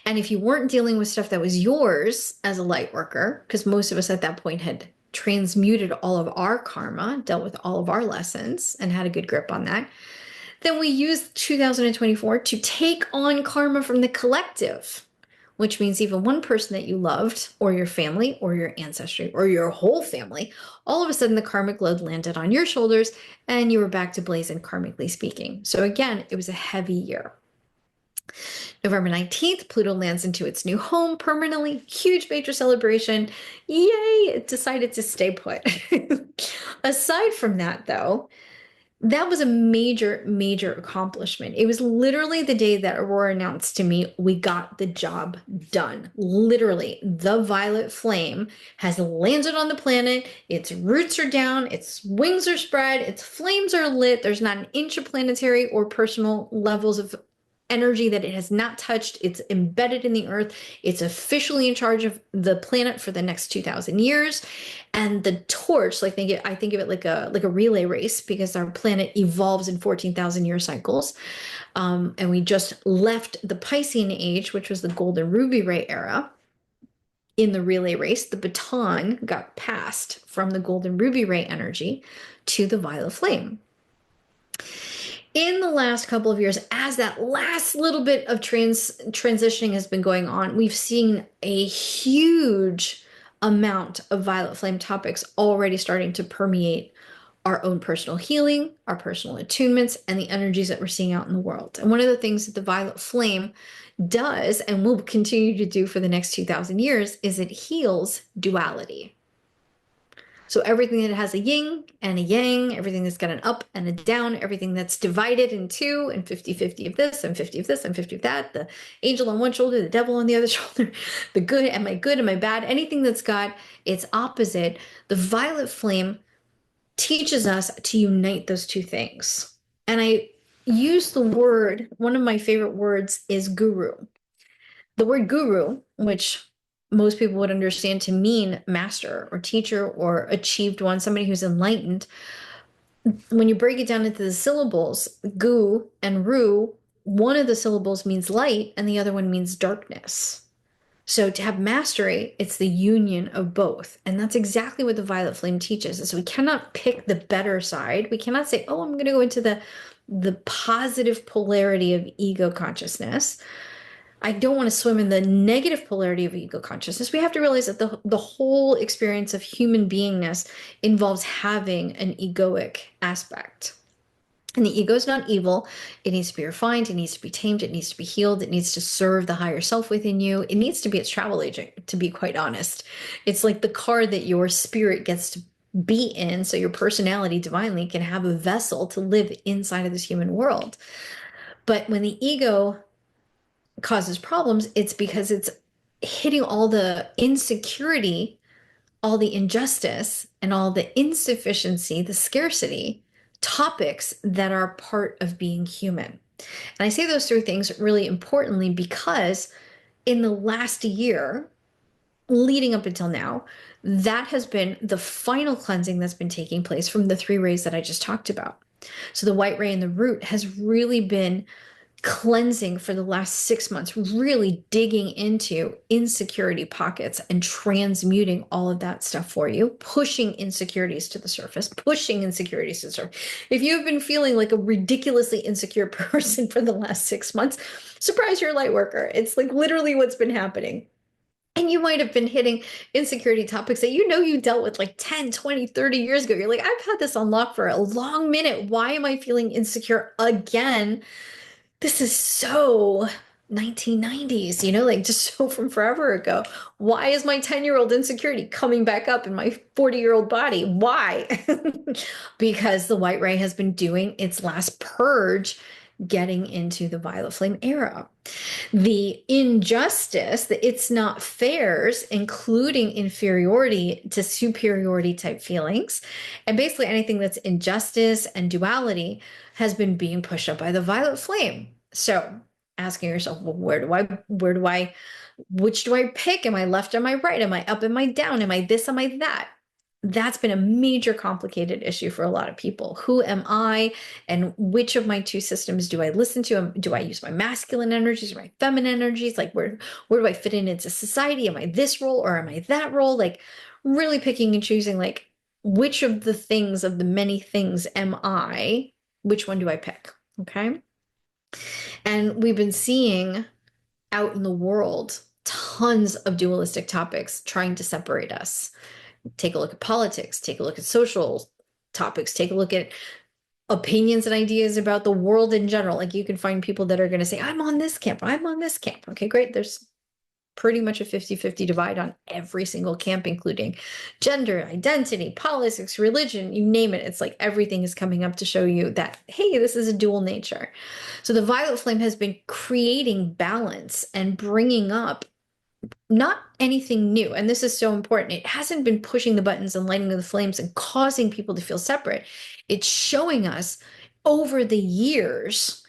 And if you weren't dealing with stuff that was yours as a light worker, because most of us at that point had transmuted all of our karma, dealt with all of our lessons, and had a good grip on that, then we used 2024 to take on karma from the collective, which means even one person that you loved, or your family, or your ancestry, or your whole family, all of a sudden the karmic load landed on your shoulders and you were back to blazing, karmically speaking. So again, it was a heavy year. November 19th, Pluto lands into its new home permanently. Huge major celebration. Yay, it decided to stay put. Aside from that, though, that was a major, major accomplishment. It was literally the day that Aurora announced to me, we got the job done. Literally, the violet flame has landed on the planet. Its roots are down, its wings are spread, its flames are lit. There's not an inch of planetary or personal levels of energy that it has not touched. It's embedded in the earth. It's officially in charge of the planet for the next 2,000 years. And the torch, like I think of it like a relay race, because our planet evolves in 14,000 year cycles. And we just left the Piscean age, which was the golden ruby ray era. In the relay race, the baton got passed from the golden ruby ray energy to the violet flame. In the last couple of years, as that last little bit of transitioning has been going on, we've seen a huge amount of violet flame topics already starting to permeate our own personal healing, our personal attunements, and the energies that we're seeing out in the world. And one of the things that the violet flame does, and will continue to do for the next 2,000 years, is it heals duality. So everything that has a yin and a yang, everything that's got an up and a down, everything that's divided in two and 50-50 of this and 50 of this and 50 of that, the angel on one shoulder, the devil on the other shoulder, the good, am I good, am I bad, anything that's got its opposite, the violet flame teaches us to unite those two things. And I use the word, one of my favorite words is guru. The word guru, which most people would understand to mean master or teacher or achieved one, somebody who's enlightened. When you break it down into the syllables, gu and ru, one of the syllables means light and the other one means darkness. So to have mastery, it's the union of both. And that's exactly what the violet flame teaches is we cannot pick the better side. We cannot say, oh, I'm going to go into the positive polarity of ego consciousness. I don't want to swim in the negative polarity of ego consciousness. We have to realize that the whole experience of human beingness involves having an egoic aspect. And the ego is not evil. It needs to be refined. It needs to be tamed. It needs to be healed. It needs to serve the higher self within you. It needs to be its travel agent, to be quite honest. It's like the car that your spirit gets to be in so your personality divinely can have a vessel to live inside of this human world. But when the ego causes problems, it's because it's hitting all the insecurity, all the injustice, and all the insufficiency, the scarcity topics that are part of being human. And I say those three things really importantly because in the last year, leading up until now, that has been the final cleansing that's been taking place from the three rays that I just talked about. So the white ray and the root has really been cleansing for the last 6 months, really digging into insecurity pockets and transmuting all of that stuff for you, pushing insecurities to the surface, pushing insecurities to the surface. If you've been feeling like a ridiculously insecure person for the last 6 months, surprise, you're a light worker. It's like literally what's been happening. And you might have been hitting insecurity topics that you dealt with like 10, 20, 30 years ago. You're like, I've had this unlocked for a long minute. Why am I feeling insecure again? This is so 1990s, like just so from forever ago. Why is my 10-year-old insecurity coming back up in my 40-year-old body? Why? Because the white ray has been doing its last purge, getting into the violet flame era. The injustice, the it's not fairs, including inferiority to superiority type feelings, and basically anything that's injustice and duality has been being pushed up by the violet flame. So asking yourself, well, which do I pick? Am I left? Am I right? Am I up? Am I down? Am I this? Am I that? That's been a major complicated issue for a lot of people. Who am I and which of my two systems do I listen to? Do I use my masculine energies or my feminine energies? Like where do I fit into society? Am I this role or am I that role? Like really picking and choosing like which of the things of the many things am I? Which one do I pick? Okay. And we've been seeing out in the world tons of dualistic topics trying to separate us. Take a look at politics, take a look at social topics, take a look at opinions and ideas about the world in general. Like you can find people that are going to say, I'm on this camp, I'm on this camp. Okay, great. There's pretty much a 50-50 divide on every single camp, including gender, identity, politics, religion, you name it. It's like everything is coming up to show you that, hey, this is a dual nature. So the violet flame has been creating balance and bringing up not anything new. And this is so important. It hasn't been pushing the buttons and lighting the flames and causing people to feel separate. It's showing us over the years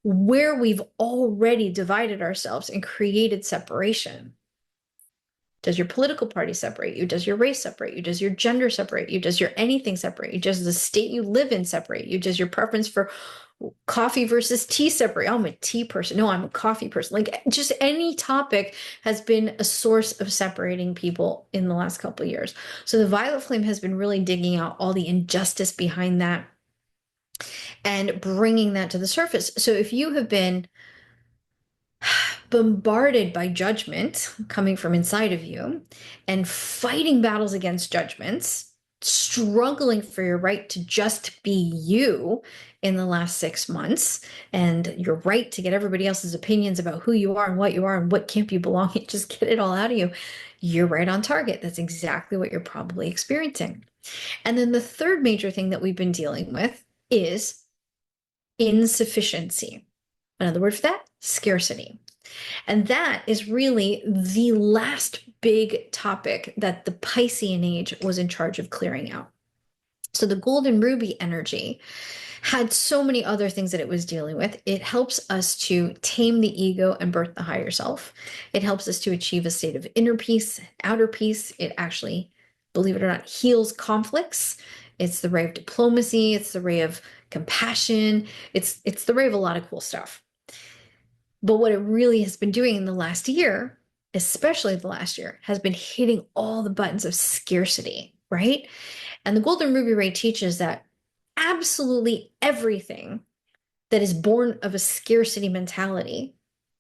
where we've already divided ourselves and created separation. Does your political party separate you? Does your race separate you? Does your gender separate you? Does your anything separate you? Does the state you live in separate you? Does your preference for coffee versus tea separate? Oh, I'm a tea person. No, I'm a coffee person. Like just any topic has been a source of separating people in the last couple of years. So the violet flame has been really digging out all the injustice behind that and bringing that to the surface. So if you have been bombarded by judgment coming from inside of you and fighting battles against judgments, struggling for your right to just be you in the last 6 months, and your right to get everybody else's opinions about who you are and what camp you belong in, just get it all out of you, you're right on target. That's exactly what you're probably experiencing. And then the third major thing that we've been dealing with is insufficiency. Another word for that, scarcity. And that is really the last big topic that the Piscean age was in charge of clearing out. So the golden ruby energy had so many other things that it was dealing with. It helps us to tame the ego and birth the higher self. It helps us to achieve a state of inner peace, outer peace. It actually, believe it or not, heals conflicts. It's the ray of diplomacy. It's the ray of compassion. It's the ray of a lot of cool stuff. But what it really has been doing in the last year, especially the last year, has been hitting all the buttons of scarcity, right? And the Golden Ruby Ray teaches that absolutely everything that is born of a scarcity mentality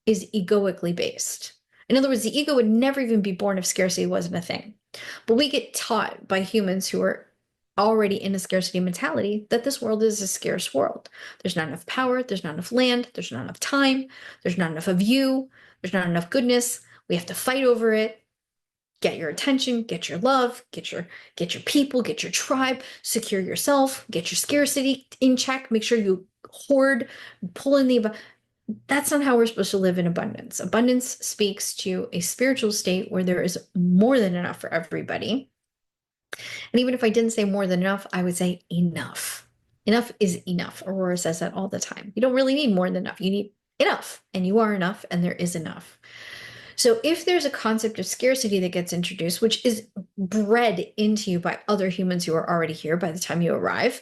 is egoically based. In other words, the ego would never even be born if scarcity wasn't a thing. But we get taught by humans who are already in a scarcity mentality that this world is a scarce world. There's not enough power, there's not enough land, there's not enough time, there's not enough of you, there's not enough goodness. We have to fight over it. Get your attention, get your love, get your people, get your tribe, secure yourself, get your scarcity in check, make sure you hoard, pull in the that's not how we're supposed to live in abundance. Abundance speaks to a spiritual state where there is more than enough for everybody. And even if I didn't say more than enough, I would say enough. Enough is enough. Aurora says that all the time. You don't really need more than enough. You need enough, and you are enough, and there is enough. So if there's a concept of scarcity that gets introduced, which is bred into you by other humans who are already here by the time you arrive,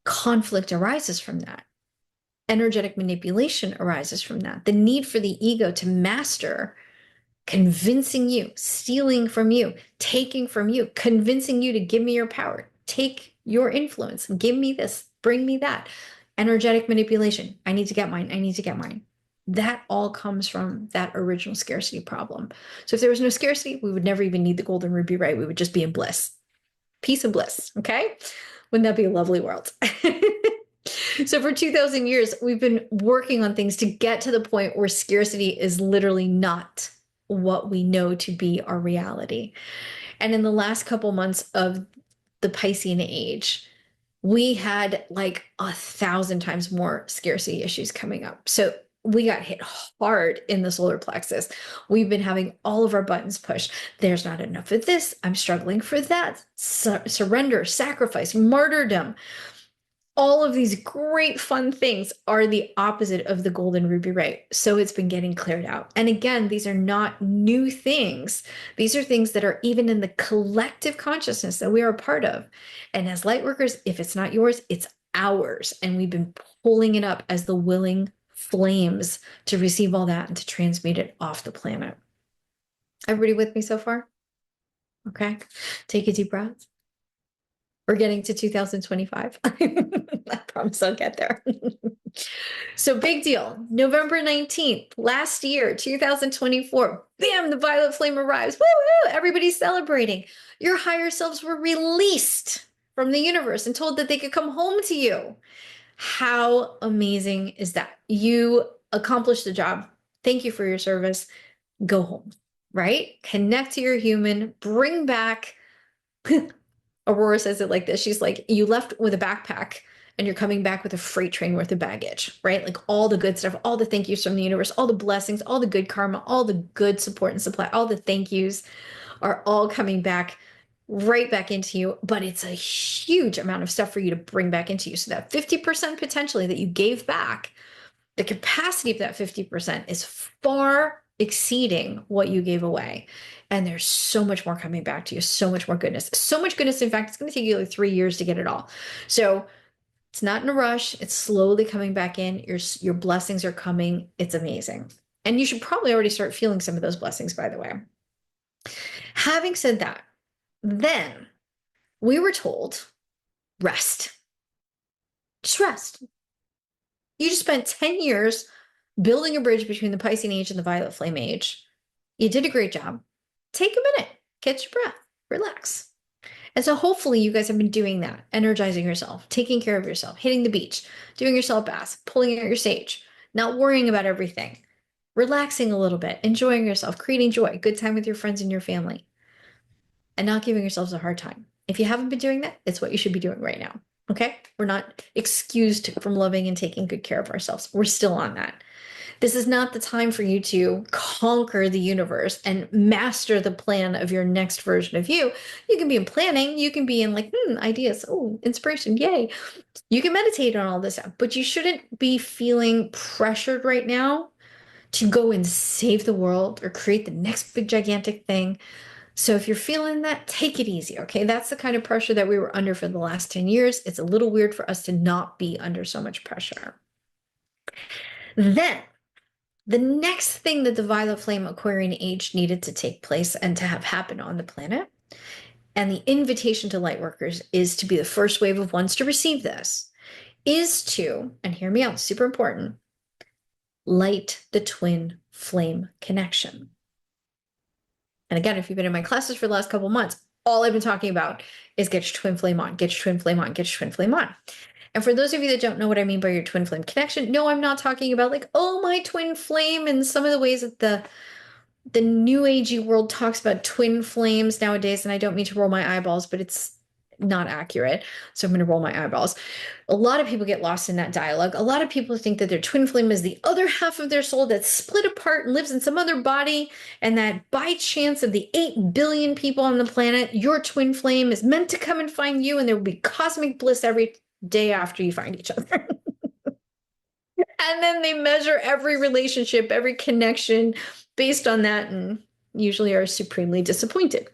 conflict arises from that. Energetic manipulation arises from that. The need for the ego to master convincing you, stealing from you, taking from you, convincing you to give me your power, take your influence, give me this, bring me that. Energetic manipulation. I need to get mine. I need to get mine. That all comes from that original scarcity problem. So if there was no scarcity, we would never even need the Golden Ruby Ray. We would just be in bliss. Peace and bliss. Okay? Wouldn't that be a lovely world? So for 2,000 years, we've been working on things to get to the point where scarcity is literally not what we know to be our reality. And in the last couple months of the Piscean age, we had like 1,000 times more scarcity issues coming up. So we got hit hard in the solar plexus. We've been having all of our buttons pushed. There's not enough of this. I'm struggling for that. Surrender, sacrifice, martyrdom. All of these great fun things are the opposite of the Golden Ruby Ray. So it's been getting cleared out. And again, these are not new things. These are things that are even in the collective consciousness that we are a part of. And as light workers, if it's not yours, it's ours. And we've been pulling it up as the willing flames to receive all that and to transmute it off the planet. Everybody with me so far? Okay. Take a deep breath. We're getting to 2025. I promise I'll get there. So big deal. November 19th, last year, 2024, bam, the violet flame arrives. Woo-hoo! Everybody's celebrating. Your higher selves were released from the universe and told that they could come home to you. How amazing is that? You accomplished the job. Thank you for your service. Go home, right? Connect to your human, bring back Aurora says it like this. She's like, you left with a backpack and you're coming back with a freight train worth of baggage, right? Like all the good stuff, all the thank yous from the universe, all the blessings, all the good karma, all the good support and supply, all the thank yous are all coming back right back into you. But it's a huge amount of stuff for you to bring back into you. So that 50% potentially that you gave back, the capacity of that 50% is far exceeding what you gave away. And there's so much more coming back to you, so much more goodness. So much goodness. In fact, it's going to take you like 3 years to get it all. So it's not in a rush. It's slowly coming back in. Your blessings are coming. It's amazing. And you should probably already start feeling some of those blessings, by the way. Having said that, then we were told, rest. Just rest. You just spent 10 years building a bridge between the Piscean age and the Violet Flame age. You did a great job. Take a minute, catch your breath, relax. And so hopefully you guys have been doing that, energizing yourself, taking care of yourself, hitting the beach, doing your salt baths, pulling out your sage, not worrying about everything, relaxing a little bit, enjoying yourself, creating joy, good time with your friends and your family, and not giving yourselves a hard time. If you haven't been doing that, it's what you should be doing right now. Okay? We're not excused from loving and taking good care of ourselves. We're still on that. This is not the time for you to conquer the universe and master the plan of your next version of you. You can be in planning, you can be in like, ideas, oh, inspiration, yay. You can meditate on all this stuff, but you shouldn't be feeling pressured right now to go and save the world or create the next big gigantic thing. So if you're feeling that, take it easy, okay? That's the kind of pressure that we were under for the last 10 years. It's a little weird for us to not be under so much pressure. Then the next thing that the violet flame Aquarian age needed to take place and to have happen on the planet, and the invitation to light workers is to be the first wave of ones to receive this, is to, and hear me out, super important, light the twin flame connection. And again, if you've been in my classes for the last couple months, all I've been talking about is get your twin flame on, get your twin flame on, get your twin flame on. And for those of you that don't know what I mean by your twin flame connection, no, I'm not talking about like, oh, my twin flame and some of the ways that the new agey world talks about twin flames nowadays. And I don't mean to roll my eyeballs, but it's not accurate. So I'm going to roll my eyeballs. A lot of people get lost in that dialogue. A lot of people think that their twin flame is the other half of their soul that's split apart and lives in some other body, and that by chance of the 8 billion people on the planet, your twin flame is meant to come and find you, and there will be cosmic bliss every day after you find each other. And then they measure every relationship, every connection based on that, and usually are supremely disappointed.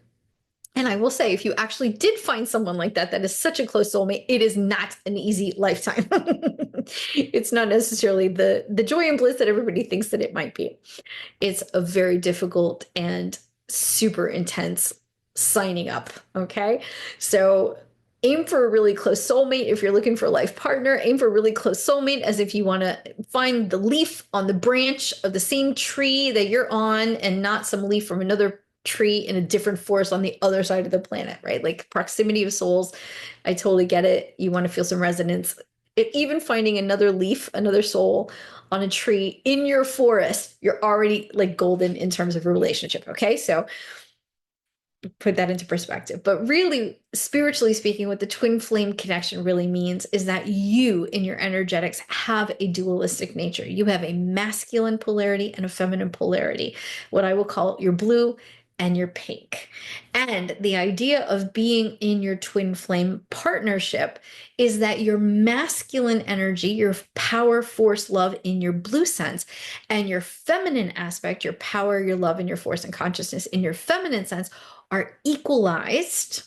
And I will say, if you actually did find someone like that, that is such a close soulmate, it is not an easy lifetime. It's not necessarily the joy and bliss that everybody thinks that it might be. It's a very difficult and super intense signing up, okay? So aim for a really close soulmate. If you're looking for a life partner, aim for a really close soulmate, as if you want to find the leaf on the branch of the same tree that you're on and not some leaf from another tree in a different forest on the other side of the planet, right? Like proximity of souls. I totally get it. You want to feel some resonance. Even finding another leaf, another soul on a tree in your forest, you're already like golden in terms of a relationship. Okay. So put that into perspective. But really, spiritually speaking, what the twin flame connection really means is that you in your energetics have a dualistic nature. You have a masculine polarity and a feminine polarity, what I will call your blue and your pink. And the idea of being in your twin flame partnership is that your masculine energy, your power, force, love in your blue sense, and your feminine aspect, your power, your love, and your force and consciousness in your feminine sense are equalized,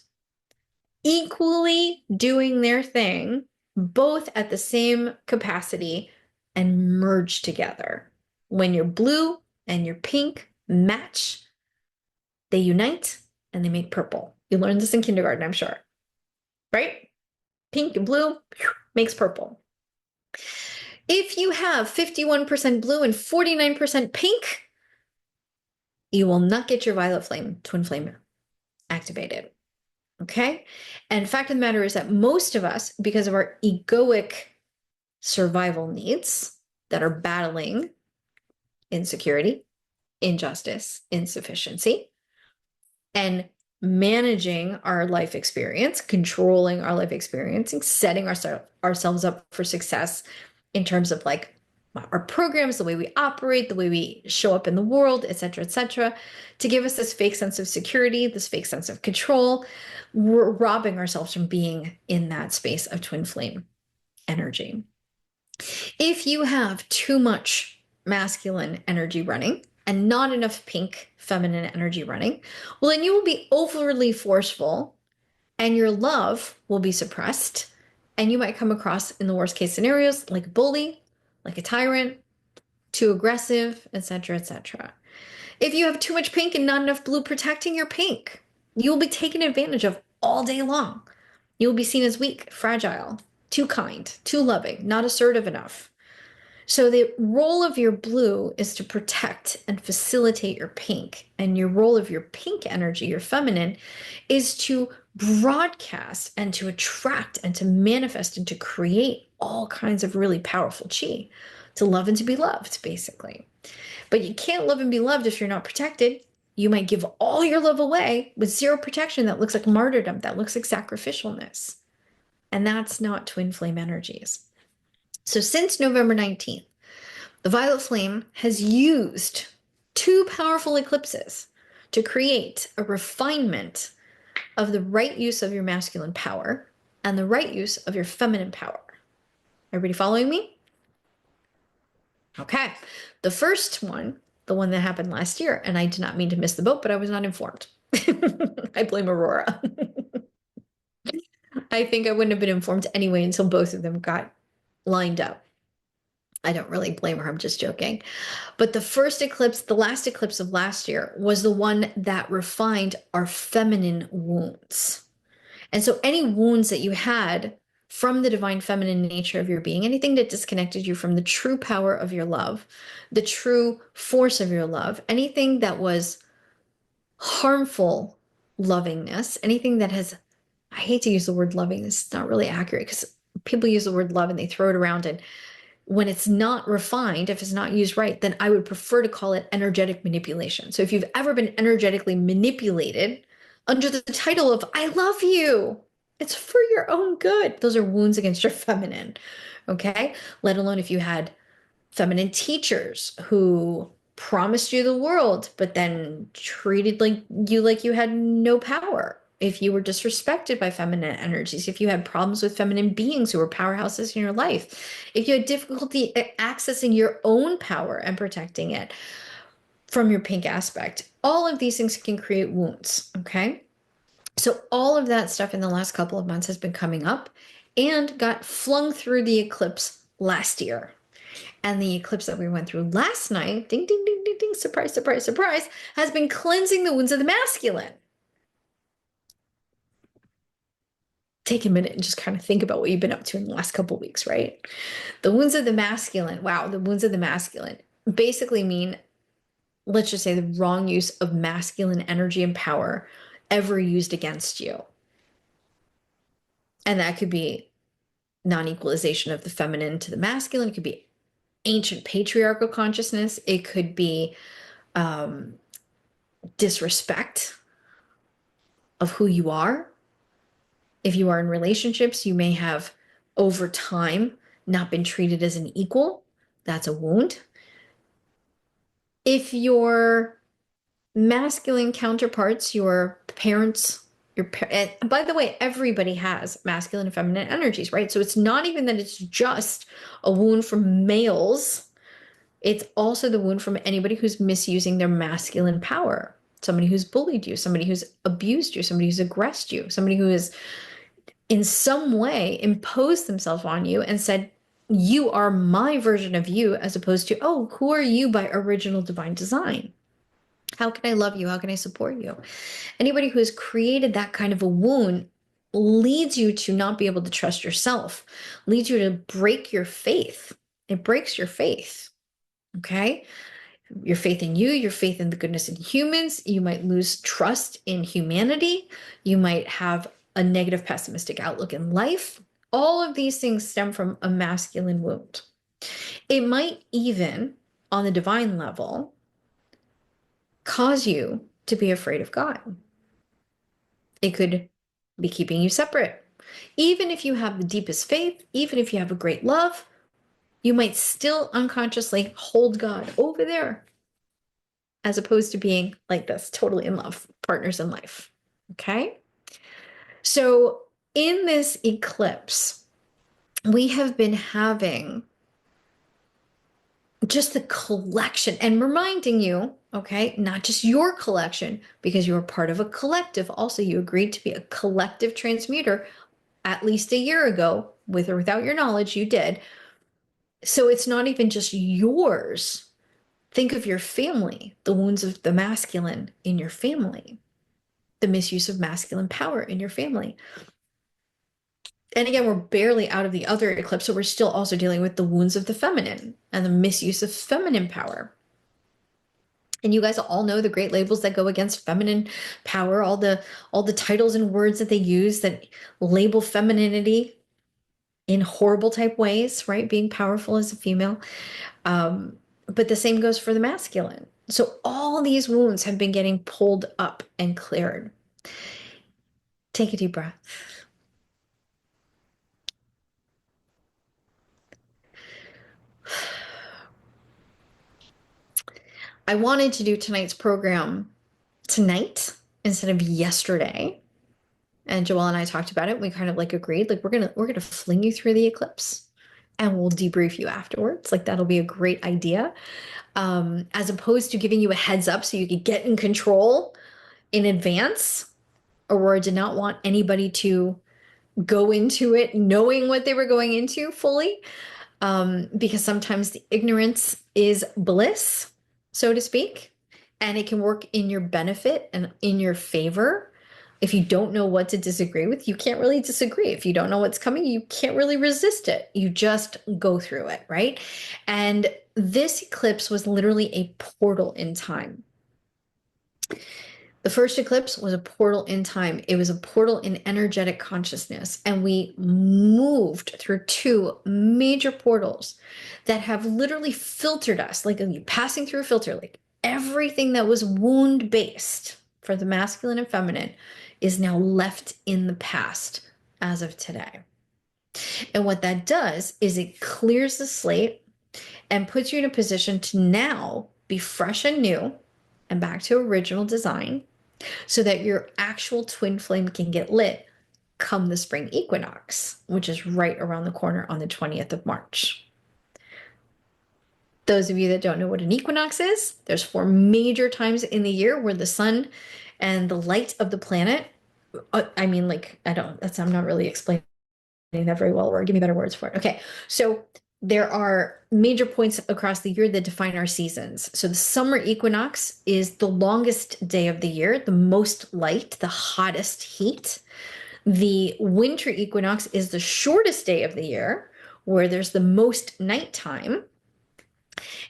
equally doing their thing, both at the same capacity and merge together. When your blue and your pink match, they unite and they make purple. You learned this in kindergarten, I'm sure, right? Pink and blue makes purple. If you have 51% blue and 49% pink, you will not get your violet flame, twin flame activated. Okay. And fact of the matter is that most of us, because of our egoic survival needs that are battling insecurity, injustice, insufficiency, and managing our life experience, controlling our life experience, and setting ourselves up for success in terms of like our programs, the way we operate, the way we show up in the world, et cetera, to give us this fake sense of security, this fake sense of control. We're robbing ourselves from being in that space of twin flame energy. If you have too much masculine energy running and not enough pink feminine energy running, well, then you will be overly forceful and your love will be suppressed. And you might come across, in the worst case scenarios, like a bully, like a tyrant, too aggressive, etc. If you have too much pink and not enough blue protecting your pink, you will be taken advantage of all day long. You will be seen as weak, fragile, too kind, too loving, not assertive enough. So the role of your blue is to protect and facilitate your pink. And your role of your pink energy, your feminine, is to broadcast and to attract and to manifest and to create all kinds of really powerful chi, to love and to be loved, basically. But you can't love and be loved if you're not protected. You might give all your love away with zero protection. That looks like martyrdom. That looks like sacrificialness. And that's not twin flame energies. So since November 19th, The violet flame has used two powerful eclipses to create a refinement of the right use of your masculine power and the right use of your feminine power. Everybody following me? Okay. The first one, the one that happened last year, and I did not mean to miss the boat, but I was not informed. I blame Aurora. I think I wouldn't have been informed anyway until both of them got lined up. I don't really blame her. I'm just joking. But the first eclipse, the last eclipse of last year, was the one that refined our feminine wounds. And so any wounds that you had from the divine feminine nature of your being, anything that disconnected you from the true power of your love, the true force of your love, anything that was harmful lovingness, anything that has, I hate to use the word loving, it's not really accurate because people use the word love and they throw it around, and when it's not refined, if it's not used right, then I would prefer to call it energetic manipulation. So if you've ever been energetically manipulated under the title of I love you, it's for your own good. Those are wounds against your feminine, okay? Let alone if you had feminine teachers who promised you the world, but then treated like you had no power. If you were disrespected by feminine energies, if you had problems with feminine beings who were powerhouses in your life, if you had difficulty accessing your own power and protecting it from your pink aspect, all of these things can create wounds, okay? So all of that stuff in the last couple of months has been coming up and got flung through the eclipse last year. And the eclipse that we went through last night, ding, ding, ding, ding, ding, surprise, surprise, surprise, has been cleansing the wounds of the masculine. Take a minute and just kind of think about what you've been up to in the last couple of weeks, right? The wounds of the masculine, wow, the wounds of the masculine basically mean, let's just say, the wrong use of masculine energy and power ever used against you. And that could be non-equalization of the feminine to the masculine. It could be ancient patriarchal consciousness. It could be disrespect of who you are. If you are in relationships, you may have over time not been treated as an equal. That's a wound. If your masculine counterparts, your parents, and by the way, everybody has masculine and feminine energies, right? So it's not even that it's just a wound from males. It's also the wound from anybody who's misusing their masculine power. Somebody who's bullied you, somebody who's abused you, somebody who's aggressed you, somebody who has in some way imposed themselves on you and said, you are my version of you, as opposed to, oh, who are you by original divine design? How can I love you? How can I support you? Anybody who has created that kind of a wound leads you to not be able to trust yourself, leads you to break your faith. It breaks your faith. Okay? Your faith in you, your faith in the goodness in humans. You might lose trust in humanity. You might have a negative, pessimistic outlook in life. All of these things stem from a masculine wound. It might even, on the divine level, cause you to be afraid of God. It could be keeping you separate. Even if you have the deepest faith, even if you have a great love, you might still unconsciously hold God over there, as opposed to being like this, totally in love, partners in life. Okay? So in this eclipse, we have been having just the collection and reminding you, okay, not just your collection, because you're part of a collective. Also, you agreed to be a collective transmuter at least a year ago, with or without your knowledge, you did. So it's not even just yours. Think of your family, the wounds of the masculine in your family, the misuse of masculine power in your family. And again, we're barely out of the other eclipse, so we're still also dealing with the wounds of the feminine and the misuse of feminine power. And you guys all know the great labels that go against feminine power, all the titles and words that they use that label femininity in horrible type ways, right? Being powerful as a female. But the same goes for the masculine. So all these wounds have been getting pulled up and cleared. Take a deep breath. I wanted to do tonight's program tonight instead of yesterday. And Joelle and I talked about it. We kind of like agreed, like we're gonna fling you through the eclipse and we'll debrief you afterwards. Like that'll be a great idea. As opposed to giving you a heads up so you could get in control in advance. Aurora did not want anybody to go into it knowing what they were going into fully, because sometimes the ignorance is bliss, so to speak, and it can work in your benefit and in your favor. If you don't know what to disagree with, you can't really disagree. If you don't know what's coming, you can't really resist it. You just go through it, right? And this eclipse was literally a portal in time. The first eclipse was a portal in time. It was a portal in energetic consciousness. And we moved through two major portals that have literally filtered us, like passing through a filter, like everything that was wound based for the masculine and feminine is now left in the past as of today. And what that does is it clears the slate and puts you in a position to now be fresh and new and back to original design, so that your actual twin flame can get lit come the spring equinox, which is right around the corner on the 20th of March. Those of you that don't know what an equinox is, there's 4 major times in the year where the sun and the light of the planet, I'm not really explaining that very well, or give me better words for it. Okay, so there are major points across the year that define our seasons. So the summer equinox is the longest day of the year, the most light, the hottest heat. The winter equinox is the shortest day of the year, where there's the most nighttime.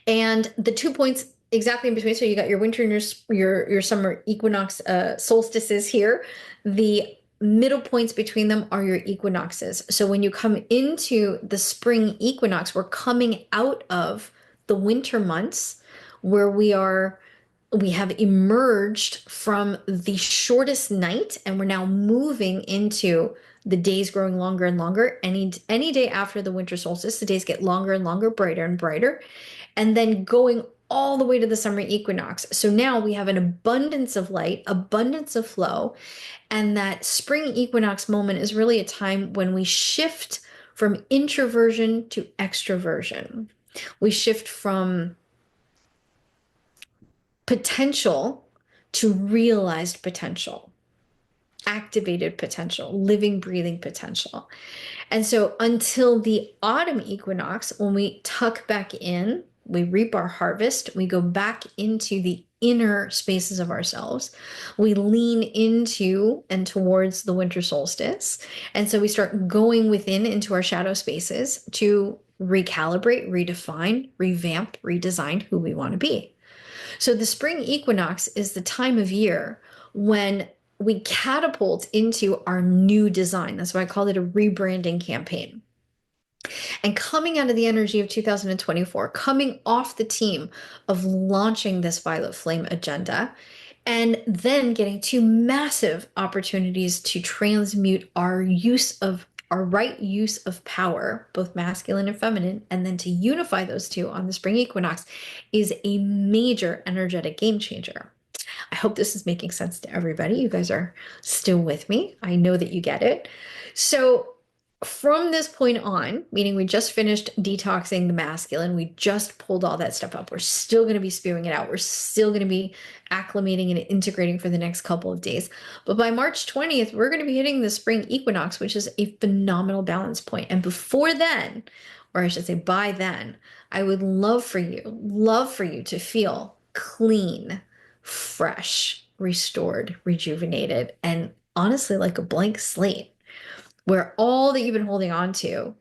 And the 2 points exactly in between, so you got your winter and your summer equinox solstices here. The middle points between them are your equinoxes. So when you come into the spring equinox, we're coming out of the winter months where we have emerged from the shortest night, and we're now moving into the days growing longer and longer. Any day after the winter solstice, the days get longer and longer, brighter and brighter, and then going all the way to the summer equinox. So now we have an abundance of light, abundance of flow, and that spring equinox moment is really a time when we shift from introversion to extroversion. We shift from potential to realized potential, activated potential, living, breathing potential. And so until the autumn equinox, when we tuck back in, we reap our harvest, we go back into the inner spaces of ourselves, we lean into and towards the winter solstice. And so we start going within into our shadow spaces to recalibrate, redefine, revamp, redesign who we want to be. So the spring equinox is the time of year when we catapult into our new design. That's why I called it a rebranding campaign. And coming out of the energy of 2024, coming off the team of launching this Violet Flame agenda, and then getting 2 massive opportunities to transmute our right use of power, both masculine and feminine, and then to unify those 2 on the spring equinox is a major energetic game changer. I hope this is making sense to everybody. You guys are still with me. I know that you get it. So from this point on, meaning we just finished detoxing the masculine, we just pulled all that stuff up. We're still going to be spewing it out. We're still going to be acclimating and integrating for the next couple of days. But by March 20th, we're going to be hitting the spring equinox, which is a phenomenal balance point. And before then, or I should say by then, I would love for you to feel clean, fresh, restored, rejuvenated, and honestly like a blank slate, where all that you've been holding on to,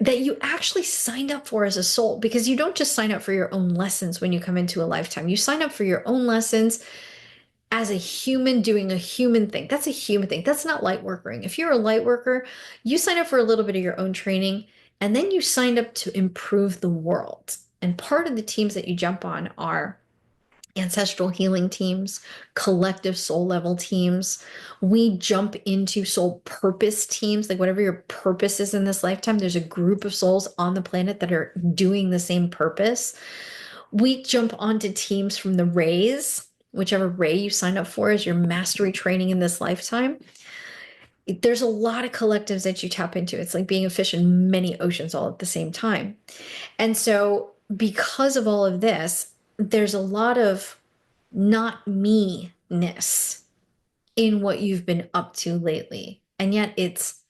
that you actually signed up for as a soul, because you don't just sign up for your own lessons when you come into a lifetime. You sign up for your own lessons as a human doing a human thing. That's a human thing. That's not light workering. If you're a light worker, you sign up for a little bit of your own training, and then you signed up to improve the world. And part of the teams that you jump on are ancestral healing teams, collective soul level teams. We jump into soul purpose teams, like whatever your purpose is in this lifetime, there's a group of souls on the planet that are doing the same purpose. We jump onto teams from the rays, whichever ray you sign up for as your mastery training in this lifetime. There's a lot of collectives that you tap into. It's like being a fish in many oceans all at the same time. And so, because of all of this, there's a lot of not me-ness in what you've been up to lately. And yet, it's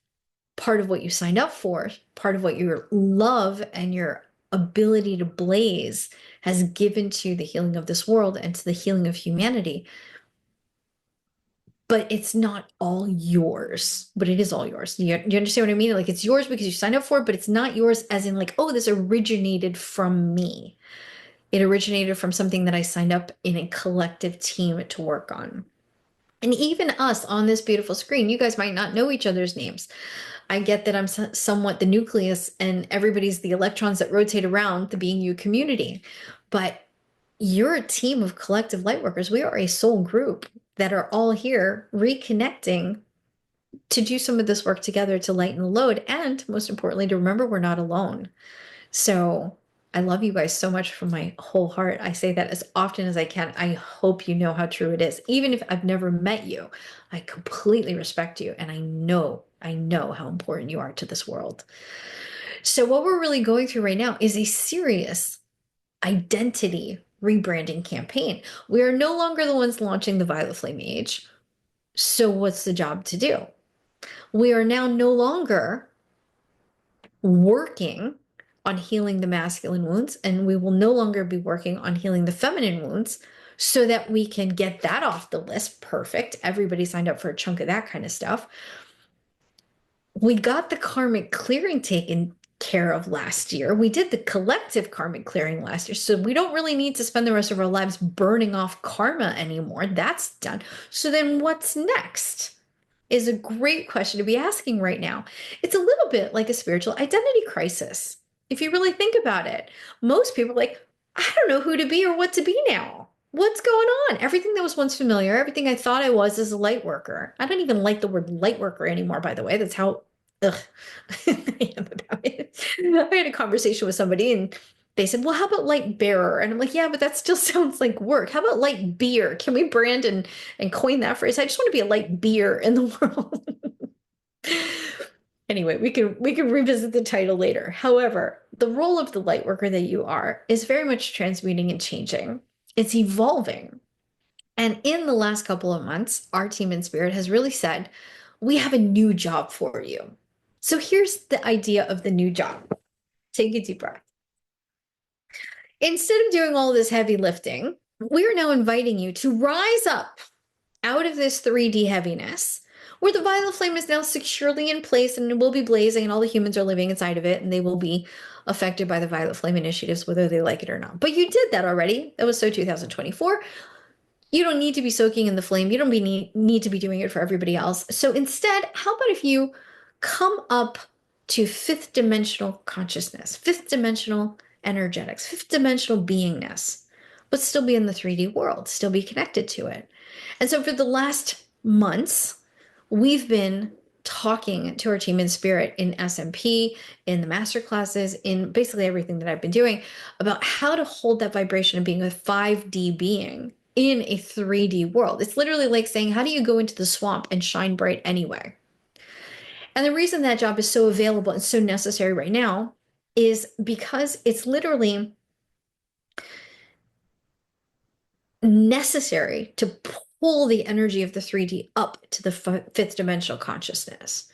part of what you signed up for, part of what your love and your ability to blaze has given to the healing of this world and to the healing of humanity. But it's not all yours, but it is all yours. You understand what I mean? Like, it's yours because you signed up for it, but it's not yours as in like, oh, this originated from me. It originated from something that I signed up in a collective team to work on. And even us on this beautiful screen, you guys might not know each other's names. I get that I'm somewhat the nucleus and everybody's the electrons that rotate around the Being You community. But you're a team of collective lightworkers. We are a soul group that are all here reconnecting to do some of this work together to lighten the load. And most importantly, to remember we're not alone. So I love you guys so much from my whole heart. I say that as often as I can. I hope you know how true it is. Even if I've never met you, I completely respect you. And I know how important you are to this world. So what we're really going through right now is a serious identity rebranding campaign. We are no longer the ones launching the Violet Flame Age. So what's the job to do? We are now no longer working on healing the masculine wounds, and we will no longer be working on healing the feminine wounds so that we can get that off the list. Perfect. Everybody signed up for a chunk of that kind of stuff. We got the karmic clearing taken care of last year. We did the collective karmic clearing last year. So we don't really need to spend the rest of our lives burning off karma anymore. That's done. So then what's next? Is a great question to be asking right now. It's a little bit like a spiritual identity crisis. If you really think about it, most people are like, I don't know who to be or what to be now. What's going on? Everything that was once familiar, everything I thought I was as a light worker. I don't even like the word light worker anymore, by the way. That's how ugh, I am about it. I had a conversation with somebody and they said, well, how about light bearer? And I'm like, yeah, but that still sounds like work. How about light beer? Can we brand and coin that phrase? I just want to be a light beer in the world. Anyway, we can revisit the title later. However, the role of the light worker that you are is very much transmuting and changing. It's evolving. And in the last couple of months, our team in Spirit has really said, we have a new job for you. So here's the idea of the new job. Take a deep breath. Instead of doing all this heavy lifting, we are now inviting you to rise up out of this 3D heaviness, where the violet flame is now securely in place and it will be blazing and all the humans are living inside of it and they will be affected by the violet flame initiatives, whether they like it or not. But you did that already. That was so 2024. You don't need to be soaking in the flame. You don't need to be doing it for everybody else. So instead, how about if you come up to fifth dimensional consciousness, fifth dimensional energetics, fifth dimensional beingness, but still be in the 3D world, still be connected to it. And so for the last months, we've been talking to our team in Spirit in SMP, in the master classes, in basically everything that I've been doing about how to hold that vibration of being a 5D being in a 3D world. It's literally like saying, how do you go into the swamp and shine bright anyway? And the reason that job is so available and so necessary right now is because it's literally necessary to pull the energy of the 3D up to the fifth dimensional consciousness.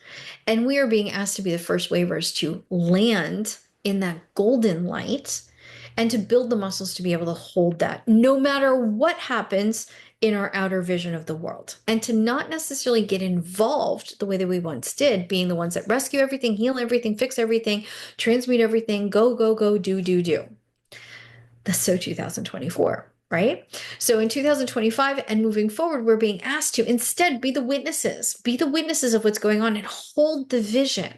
And we are being asked to be the first wavers to land in that golden light and to build the muscles to be able to hold that no matter what happens in our outer vision of the world, and to not necessarily get involved the way that we once did, being the ones that rescue everything, heal everything, fix everything, transmute everything, go, go, go, do. That's so 2024, right? So in 2025 and moving forward, we're being asked to instead be the witnesses of what's going on and hold the vision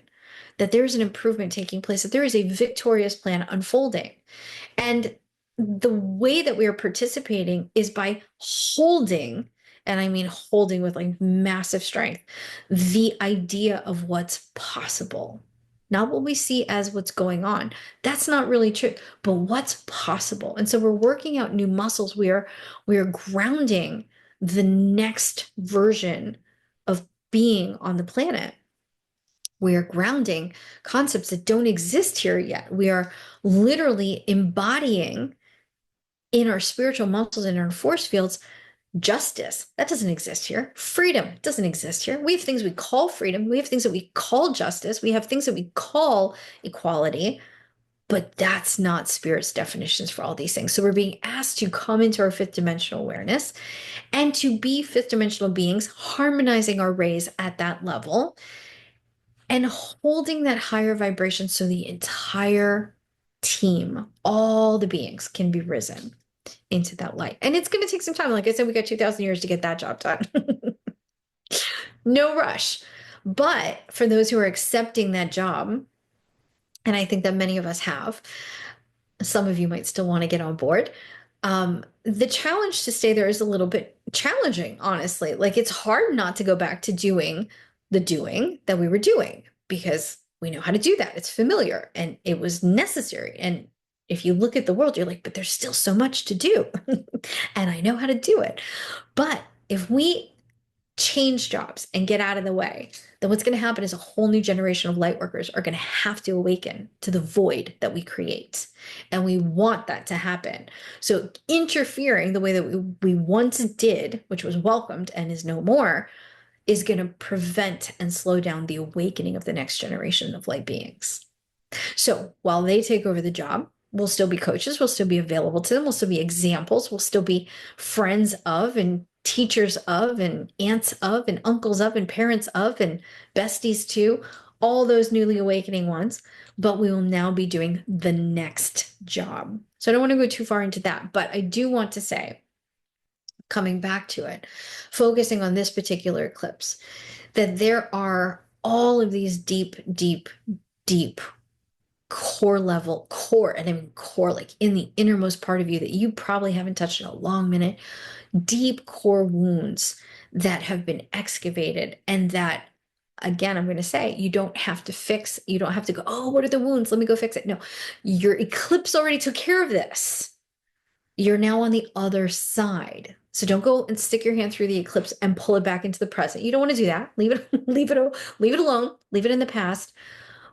that there's an improvement taking place, that there is a victorious plan unfolding. And the way that we are participating is by holding, and I mean holding with like massive strength, the idea of what's possible. not what we see as what's going on. That's not really true, but what's possible. And so we're working out new muscles. We are grounding the next version of being on the planet. We are grounding concepts that don't exist here yet. We are literally embodying in our spiritual muscles and our force fields justice. That doesn't exist here. Freedom doesn't exist here. We have things we call freedom. We have things that we call justice. We have things that we call equality, but that's not spirit's definitions for all these things. So we're being asked to come into our fifth dimensional awareness and to be fifth dimensional beings, harmonizing our rays at that level and holding that higher vibration so the entire team, all the beings can be risen into that light. And it's going to take some time. Like I said, we got 2,000 years to get that job done. No rush. But for those who are accepting that job, and I think that many of us have, some of you might still want to get on board. The challenge to stay there is a little bit challenging, honestly. Like it's hard not to go back to doing the doing that we were doing because we know how to do that. It's familiar and it was necessary. And if you look at the world, you're like, but there's still so much to do. And I know how to do it. But if we change jobs and get out of the way, then what's going to happen is a whole new generation of light workers are going to have to awaken to the void that we create. And we want that to happen. So interfering the way that we once did, which was welcomed and is no more, is going to prevent and slow down the awakening of the next generation of light beings. So while they take over the job, we'll still be coaches, we'll still be available to them, we'll still be examples, we'll still be friends of and teachers of and aunts of and uncles of and parents of and besties too, all those newly awakening ones, but we will now be doing the next job. So I don't want to go too far into that, but I do want to say, coming back to it, focusing on this particular eclipse, that there are all of these deep, deep, deep core level, and I mean core, like in the innermost part of you that you probably haven't touched in a long minute, deep core wounds that have been excavated and that, again, I'm going to say, you don't have to fix, you don't have to go, oh, what are the wounds? Let me go fix it. No, your eclipse already took care of this. You're now on the other side. So don't go and stick your hand through the eclipse and pull it back into the present. You don't want to do that. Leave it, leave it alone, leave it in the past.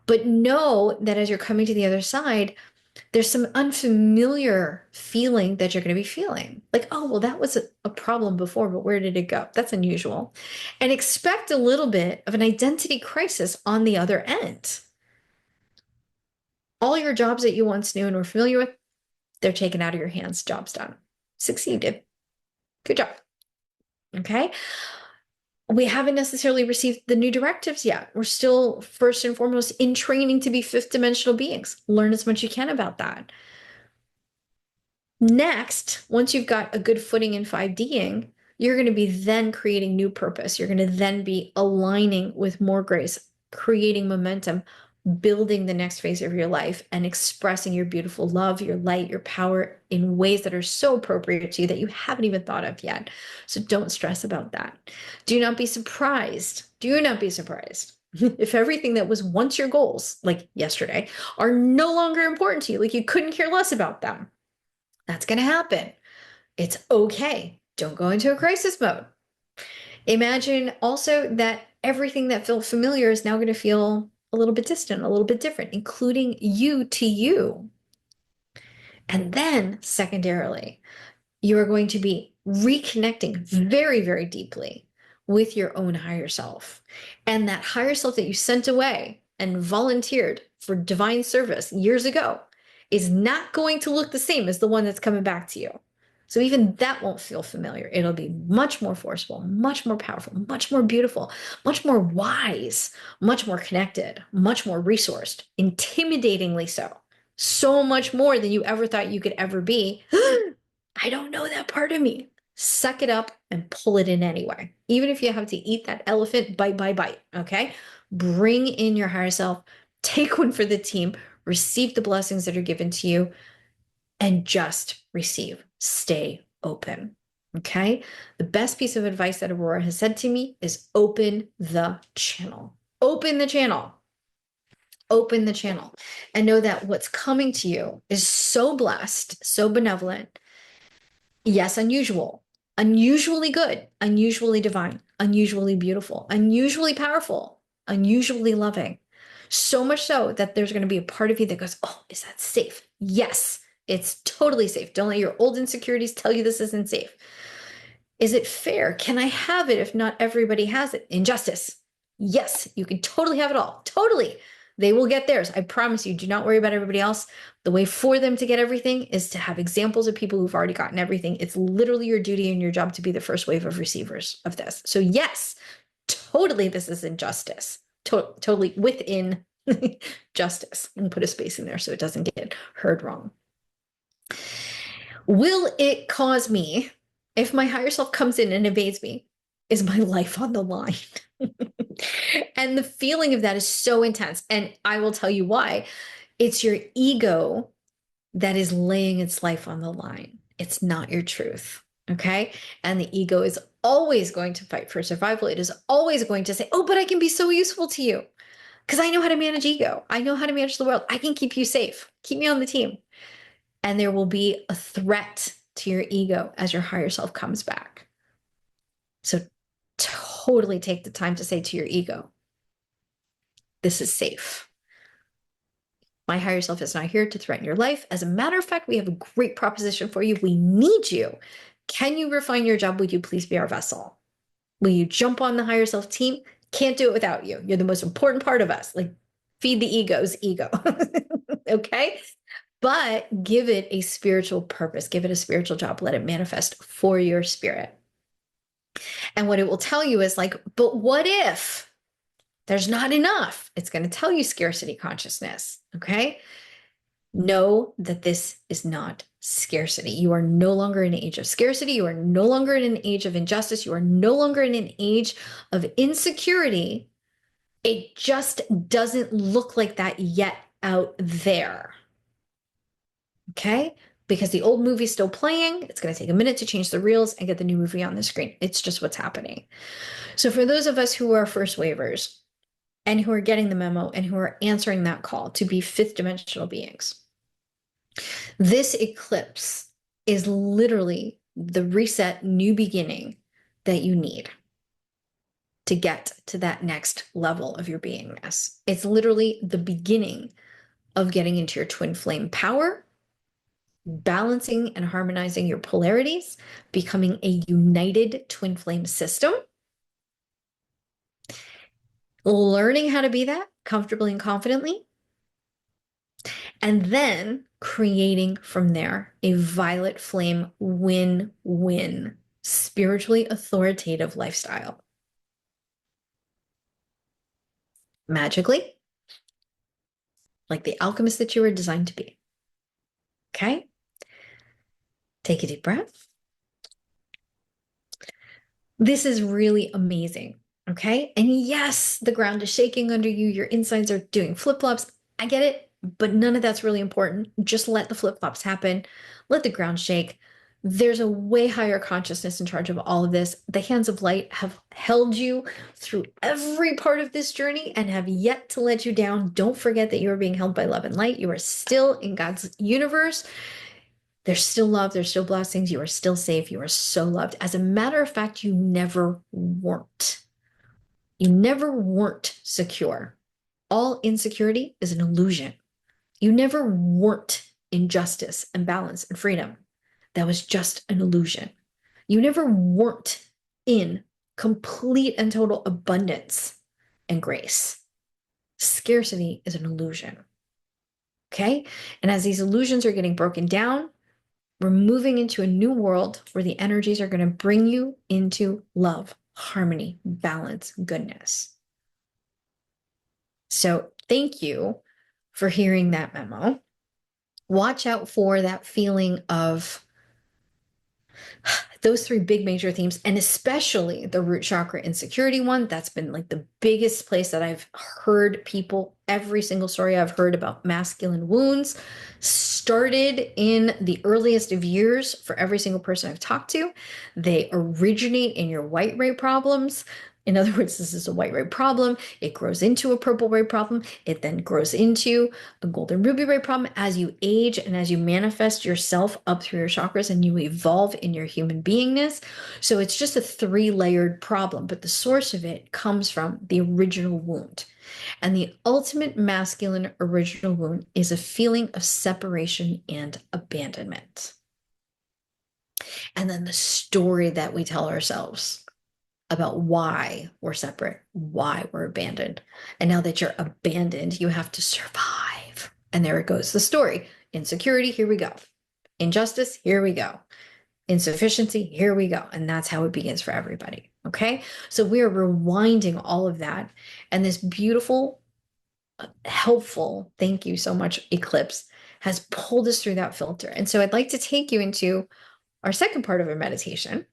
But know that as you're coming to the other side, there's some unfamiliar feeling that you're going to be feeling. Like, oh, well, that was a problem before, but where did it go? That's unusual. And expect a little bit of an identity crisis on the other end. All your jobs that you once knew and were familiar with, they're taken out of your hands. Job's done. Succeeded. Good job. Okay. We haven't necessarily received the new directives yet. We're still first and foremost in training to be fifth dimensional beings. Learn as much as you can about that. Next, once you've got a good footing in 5Ding, you're going to be then creating new purpose. You're going to then be aligning with more grace, creating momentum, building the next phase of your life and expressing your beautiful love, your light, your power in ways that are so appropriate to you that you haven't even thought of yet. So don't stress about that. Do not be surprised. Do not be surprised if everything that was once your goals, like yesterday, are no longer important to you, like you couldn't care less about them. That's going to happen. It's okay. Don't go into a crisis mode. Imagine also that everything that felt familiar is now going to feel a little bit distant, a little bit different, including you to you. And then secondarily, you are going to be reconnecting very, very deeply with your own higher self. And that higher self that you sent away and volunteered for divine service years ago is not going to look the same as the one that's coming back to you. So even that won't feel familiar. It'll be much more forceful, much more powerful, much more beautiful, much more wise, much more connected, much more resourced, intimidatingly so. So much more than you ever thought you could ever be. I don't know that part of me. Suck it up and pull it in anyway. Even if you have to eat that elephant bite by bite, okay? Bring in your higher self, take one for the team, receive the blessings that are given to you, and just receive. Stay open. Okay. The best piece of advice that Aurora has said to me is open the channel. Open the channel. Open the channel and know that what's coming to you is so blessed, so benevolent. Yes, unusual, unusually good, unusually divine, unusually beautiful, unusually powerful, unusually loving. So much so that there's going to be a part of you that goes, oh, is that safe? Yes, it's totally safe. Don't let your old insecurities tell you this isn't safe. Is it fair? Can I have it if not everybody has it? Injustice. Yes, you can totally have it all. Totally. They will get theirs. I promise you. Do not worry about everybody else. The way for them to get everything is to have examples of people who've already gotten everything. It's literally your duty and your job to be the first wave of receivers of this. So yes, totally this is injustice. Totally within justice. And put a space in there so it doesn't get heard wrong. Will it cause me, if my higher self comes in and invades me, is my life on the line? And the feeling of that is so intense. And I will tell you why. It's your ego that is laying its life on the line. It's not your truth. Okay. And the ego is always going to fight for survival. It is always going to say, oh, but I can be so useful to you because I know how to manage ego. I know how to manage the world. I can keep you safe. Keep me on the team. And there will be a threat to your ego as your higher self comes back. So totally take the time to say to your ego, this is safe. My higher self is not here to threaten your life. As a matter of fact, we have a great proposition for you. We need you. Can you refine your job? Would you please be our vessel? Will you jump on the higher self team? Can't do it without you. You're the most important part of us. Like, feed the ego's ego. Okay? But give it a spiritual purpose. Give it a spiritual job. Let it manifest for your spirit. And what it will tell you is like, but what if there's not enough? It's going to tell you scarcity consciousness. Okay? Know that this is not scarcity. You are no longer in an age of scarcity. You are no longer in an age of injustice. You are no longer in an age of insecurity. It just doesn't look like that yet out there. Okay? Because the old movie's still playing. It's going to take a minute to change the reels and get the new movie on the screen. It's just what's happening. So for those of us who are first waivers and who are getting the memo and who are answering that call to be fifth dimensional beings, this eclipse is literally the reset, new beginning that you need to get to that next level of your beingness. It's literally the beginning of getting into your twin flame power, balancing and harmonizing your polarities, becoming a united twin flame system, learning how to be that comfortably and confidently, and then creating from there a violet flame win-win spiritually authoritative lifestyle. Magically, like the alchemist that you were designed to be. Okay? Take a deep breath. This is really amazing. Okay? And yes, the ground is shaking under you. Your insides are doing flip-flops. I get it, but none of that's really important. Just let the flip-flops happen. Let the ground shake. There's a way higher consciousness in charge of all of this. The hands of light have held you through every part of this journey and have yet to let you down. Don't forget that you are being held by love and light. You are still in God's universe. There's still love. There's still blessings. You are still safe. You are so loved. As a matter of fact, you never weren't. You never weren't secure. All insecurity is an illusion. You never weren't in justice and balance and freedom. That was just an illusion. You never weren't in complete and total abundance and grace. Scarcity is an illusion. Okay? And as these illusions are getting broken down, we're moving into a new world where the energies are going to bring you into love, harmony, balance, goodness. So thank you for hearing that memo. Watch out for that feeling of those three big major themes, and especially the root chakra insecurity one. That's been like the biggest place that I've heard people, every single story I've heard about masculine wounds started in the earliest of years for every single person I've talked to. They originate in your white ray problems. In other words, this is a white ray problem. It grows into a purple ray problem. It then grows into a golden ruby ray problem as you age and as you manifest yourself up through your chakras and you evolve in your human beingness. So it's just a three-layered problem, but the source of it comes from the original wound. And the ultimate masculine original wound is a feeling of separation and abandonment. And then the story that we tell ourselves about why we're separate, why we're abandoned. And now that you're abandoned, you have to survive. And there it goes, the story. Insecurity, here we go. Injustice, here we go. Insufficiency, here we go. And that's how it begins for everybody. Okay. So we are rewinding all of that. And this beautiful, helpful, thank you so much, Eclipse, has pulled us through that filter. And so I'd like to take you into our second part of our meditation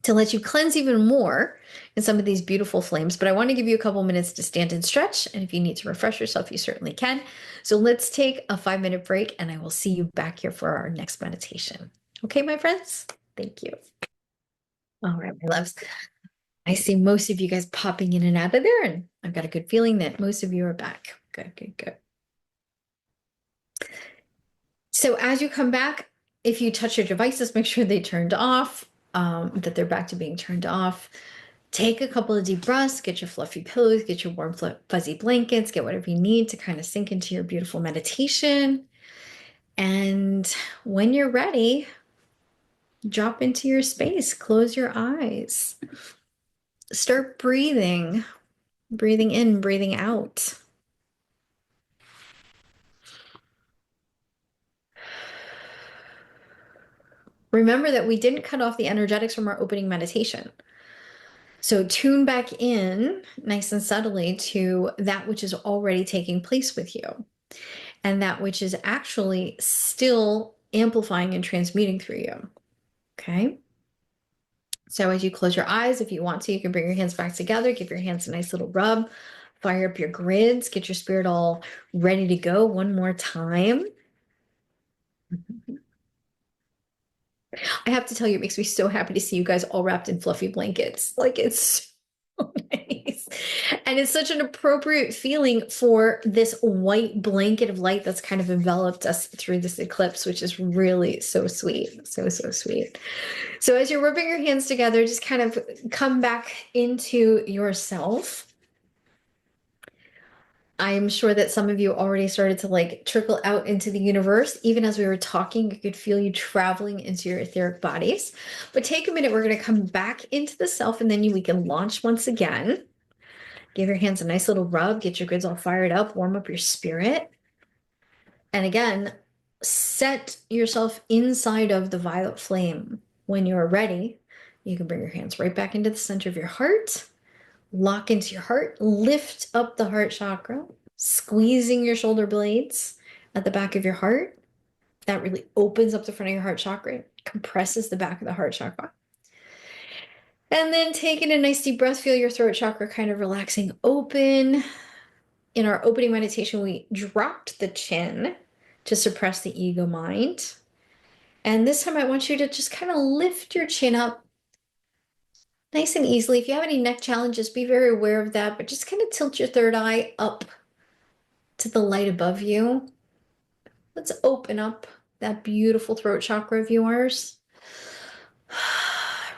to let you cleanse even more in some of these beautiful flames. But I want to give you a couple minutes to stand and stretch. And if you need to refresh yourself, you certainly can. So let's take a 5-minute break and I will see you back here for our next meditation. Okay, my friends? Thank you. All right, my loves. I see most of you guys popping in and out of there, and I've got a good feeling that most of you are back. Good, good, good. So as you come back, if you touch your devices, make sure they turned off, that they're back to being turned off. Take a couple of deep breaths, get your fluffy pillows, get your warm, fuzzy blankets, get whatever you need to kind of sink into your beautiful meditation. And when you're ready, drop into your space, close your eyes. Start breathing, breathing in, breathing out. Remember that we didn't cut off the energetics from our opening meditation. So tune back in nice and subtly to that which is already taking place with you and that which is actually still amplifying and transmuting through you. Okay. So as you close your eyes, if you want to, you can bring your hands back together, give your hands a nice little rub, fire up your grids, get your spirit all ready to go one more time. I have to tell you, it makes me so happy to see you guys all wrapped in fluffy blankets. Like it's so nice. And it's such an appropriate feeling for this white blanket of light that's kind of enveloped us through this eclipse, which is really so sweet. So, so sweet. So as you're rubbing your hands together, just kind of come back into yourself. I'm sure that some of you already started to like trickle out into the universe. Even as we were talking, you could feel you traveling into your etheric bodies. But take a minute, we're going to come back into the self and then we can launch once again. Give your hands a nice little rub, get your grids all fired up, warm up your spirit. And again, set yourself inside of the violet flame. When you're ready, you can bring your hands right back into the center of your heart. Lock into your heart, lift up the heart chakra, squeezing your shoulder blades at the back of your heart. That really opens up the front of your heart chakra, compresses the back of the heart chakra. And then taking a nice deep breath, feel your throat chakra kind of relaxing open. In our opening meditation, we dropped the chin to suppress the ego mind. And this time I want you to just kind of lift your chin up nice and easily. If you have any neck challenges, be very aware of that, but just kind of tilt your third eye up to the light above you. Let's open up that beautiful throat chakra of yours.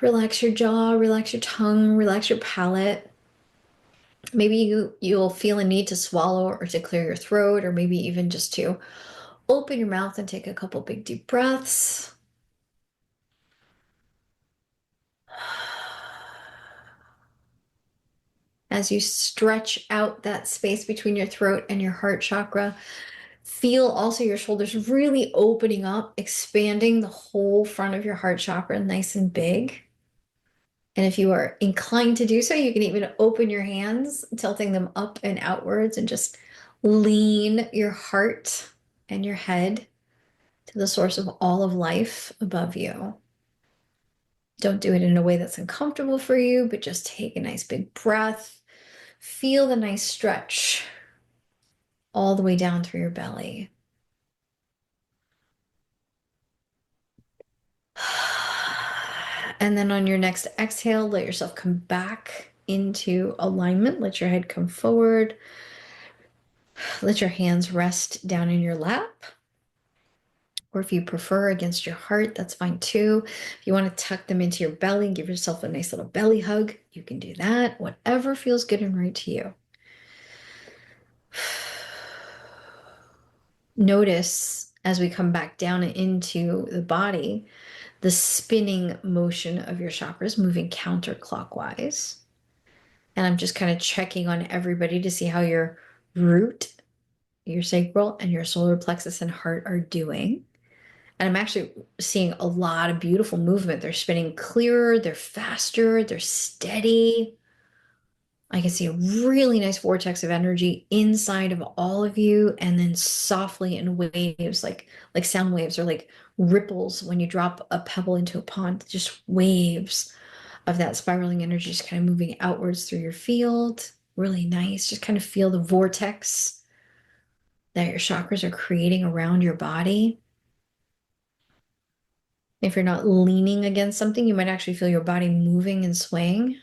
Relax your jaw, relax your tongue, relax your palate. Maybe you'll feel a need to swallow or to clear your throat, or maybe even just to open your mouth and take a couple big deep breaths. As you stretch out that space between your throat and your heart chakra, feel also your shoulders really opening up, expanding the whole front of your heart chakra nice and big. And if you are inclined to do so, you can even open your hands, tilting them up and outwards, and just lean your heart and your head to the source of all of life above you. Don't do it in a way that's uncomfortable for you, but just take a nice big breath. Feel the nice stretch all the way down through your belly. And then on your next exhale, let yourself come back into alignment. Let your head come forward. Let your hands rest down in your lap. Or if you prefer against your heart, that's fine too. If you want to tuck them into your belly and give yourself a nice little belly hug, you can do that. Whatever feels good and right to you. Notice as we come back down into the body, the spinning motion of your chakras moving counterclockwise. And I'm just kind of checking on everybody to see how your root, your sacral, and your solar plexus and heart are doing. And I'm actually seeing a lot of beautiful movement. They're spinning clearer, they're faster, they're steady. I can see a really nice vortex of energy inside of all of you, and then softly in waves, like sound waves or like ripples when you drop a pebble into a pond, just waves of that spiraling energy just kind of moving outwards through your field. Really nice. Just kind of feel the vortex that your chakras are creating around your body. If you're not leaning against something, you might actually feel your body moving and swaying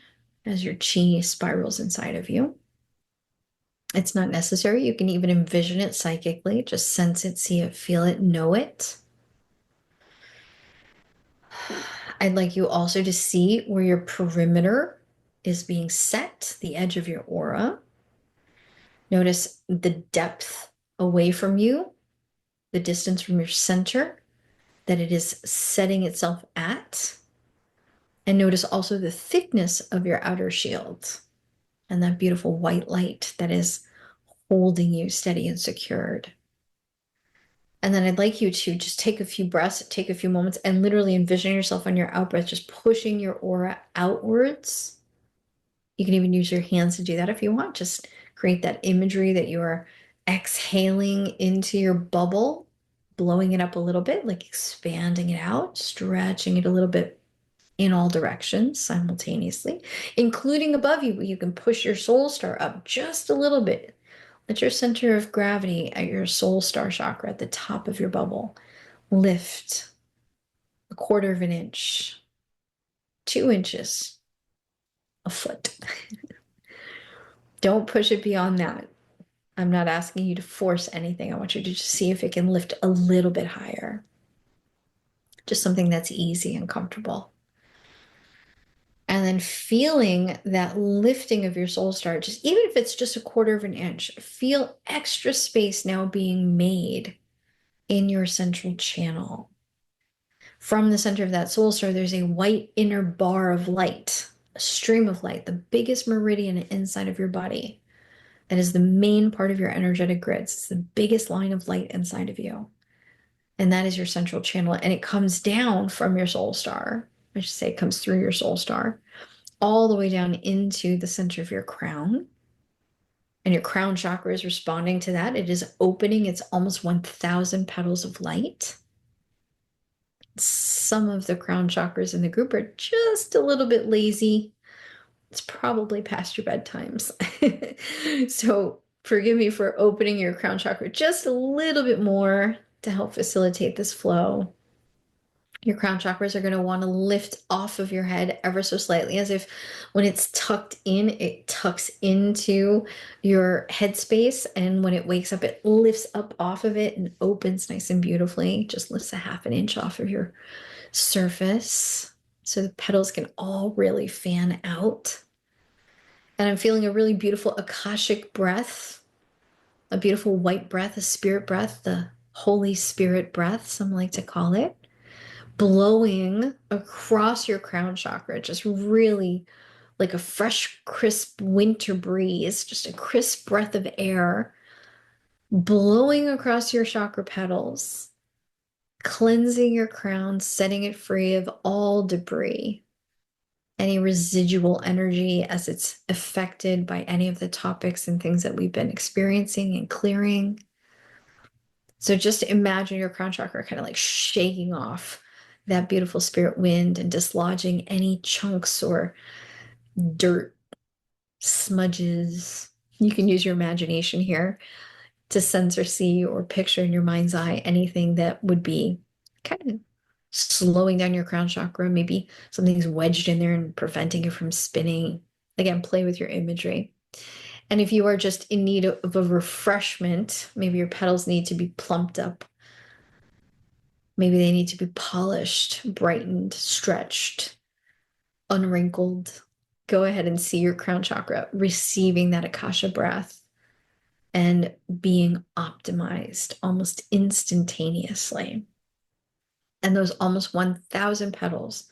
as your chi spirals inside of you. It's not necessary. You can even envision it psychically. Just sense it, see it, feel it, know it. I'd like you also to see where your perimeter is being set, the edge of your aura. Notice the depth away from you, the distance from your center that it is setting itself at. And notice also the thickness of your outer shield and that beautiful white light that is holding you steady and secured. And then I'd like you to just take a few breaths, take a few moments, and literally envision yourself on your out breath, just pushing your aura outwards. You can even use your hands to do that if you want. Just create that imagery that you are exhaling into your bubble, blowing it up a little bit, like expanding it out, stretching it a little bit in all directions simultaneously, including above you. You can push your soul star up just a little bit. Let your center of gravity at your soul star chakra at the top of your bubble lift a quarter of an inch, 2 inches, a foot. Don't push it beyond that. I'm not asking you to force anything. I want you to just see if it can lift a little bit higher. Just something that's easy and comfortable. And then feeling that lifting of your soul star, just even if it's just a quarter of an inch, feel extra space now being made in your central channel. From the center of that soul star, there's a white inner bar of light, a stream of light, the biggest meridian inside of your body. That is the main part of your energetic grids. It's the biggest line of light inside of you. And that is your central channel. And it comes down from your soul star. I should say it comes through your soul star, all the way down into the center of your crown. And your crown chakra is responding to that. It is opening its almost 1,000 petals of light. Some of the crown chakras in the group are just a little bit lazy. It's probably past your bedtimes. So forgive me for opening your crown chakra just a little bit more to help facilitate this flow. Your crown chakras are going to want to lift off of your head ever so slightly, as if when it's tucked in, it tucks into your headspace. And when it wakes up, it lifts up off of it and opens nice and beautifully. Just lifts a half an inch off of your surface so the petals can all really fan out. And I'm feeling a really beautiful Akashic breath, a beautiful white breath, a spirit breath, the Holy Spirit breath, some like to call it, blowing across your crown chakra, just really like a fresh, crisp winter breeze, just a crisp breath of air blowing across your chakra petals, cleansing your crown, setting it free of all debris, any residual energy as it's affected by any of the topics and things that we've been experiencing and clearing. So just imagine your crown chakra kind of like shaking off that beautiful spirit wind and dislodging any chunks or dirt, smudges. You can use your imagination here to sense or see or picture in your mind's eye anything that would be kind of slowing down your crown chakra. Maybe something's wedged in there and preventing it from spinning. Again, play with your imagery. And if you are just in need of a refreshment, maybe your petals need to be plumped up. Maybe they need to be polished, brightened, stretched, unwrinkled. Go ahead and see your crown chakra receiving that Akasha breath and being optimized almost instantaneously. And those almost 1,000 petals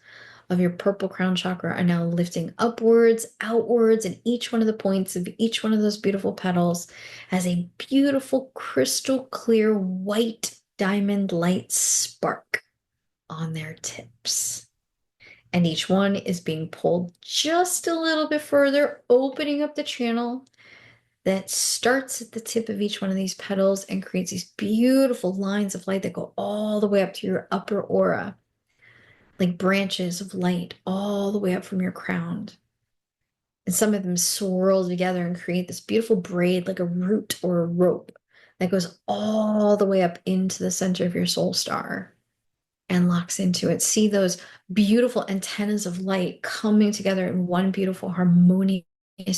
of your purple crown chakra are now lifting upwards, outwards, and each one of the points of each one of those beautiful petals has a beautiful crystal clear white diamond light spark on their tips. And each one is being pulled just a little bit further, opening up the channel that starts at the tip of each one of these petals and creates these beautiful lines of light that go all the way up to your upper aura, like branches of light all the way up from your crown. And some of them swirl together and create this beautiful braid, like a root or a rope that goes all the way up into the center of your soul star and locks into it. See those beautiful antennas of light coming together in one beautiful harmonious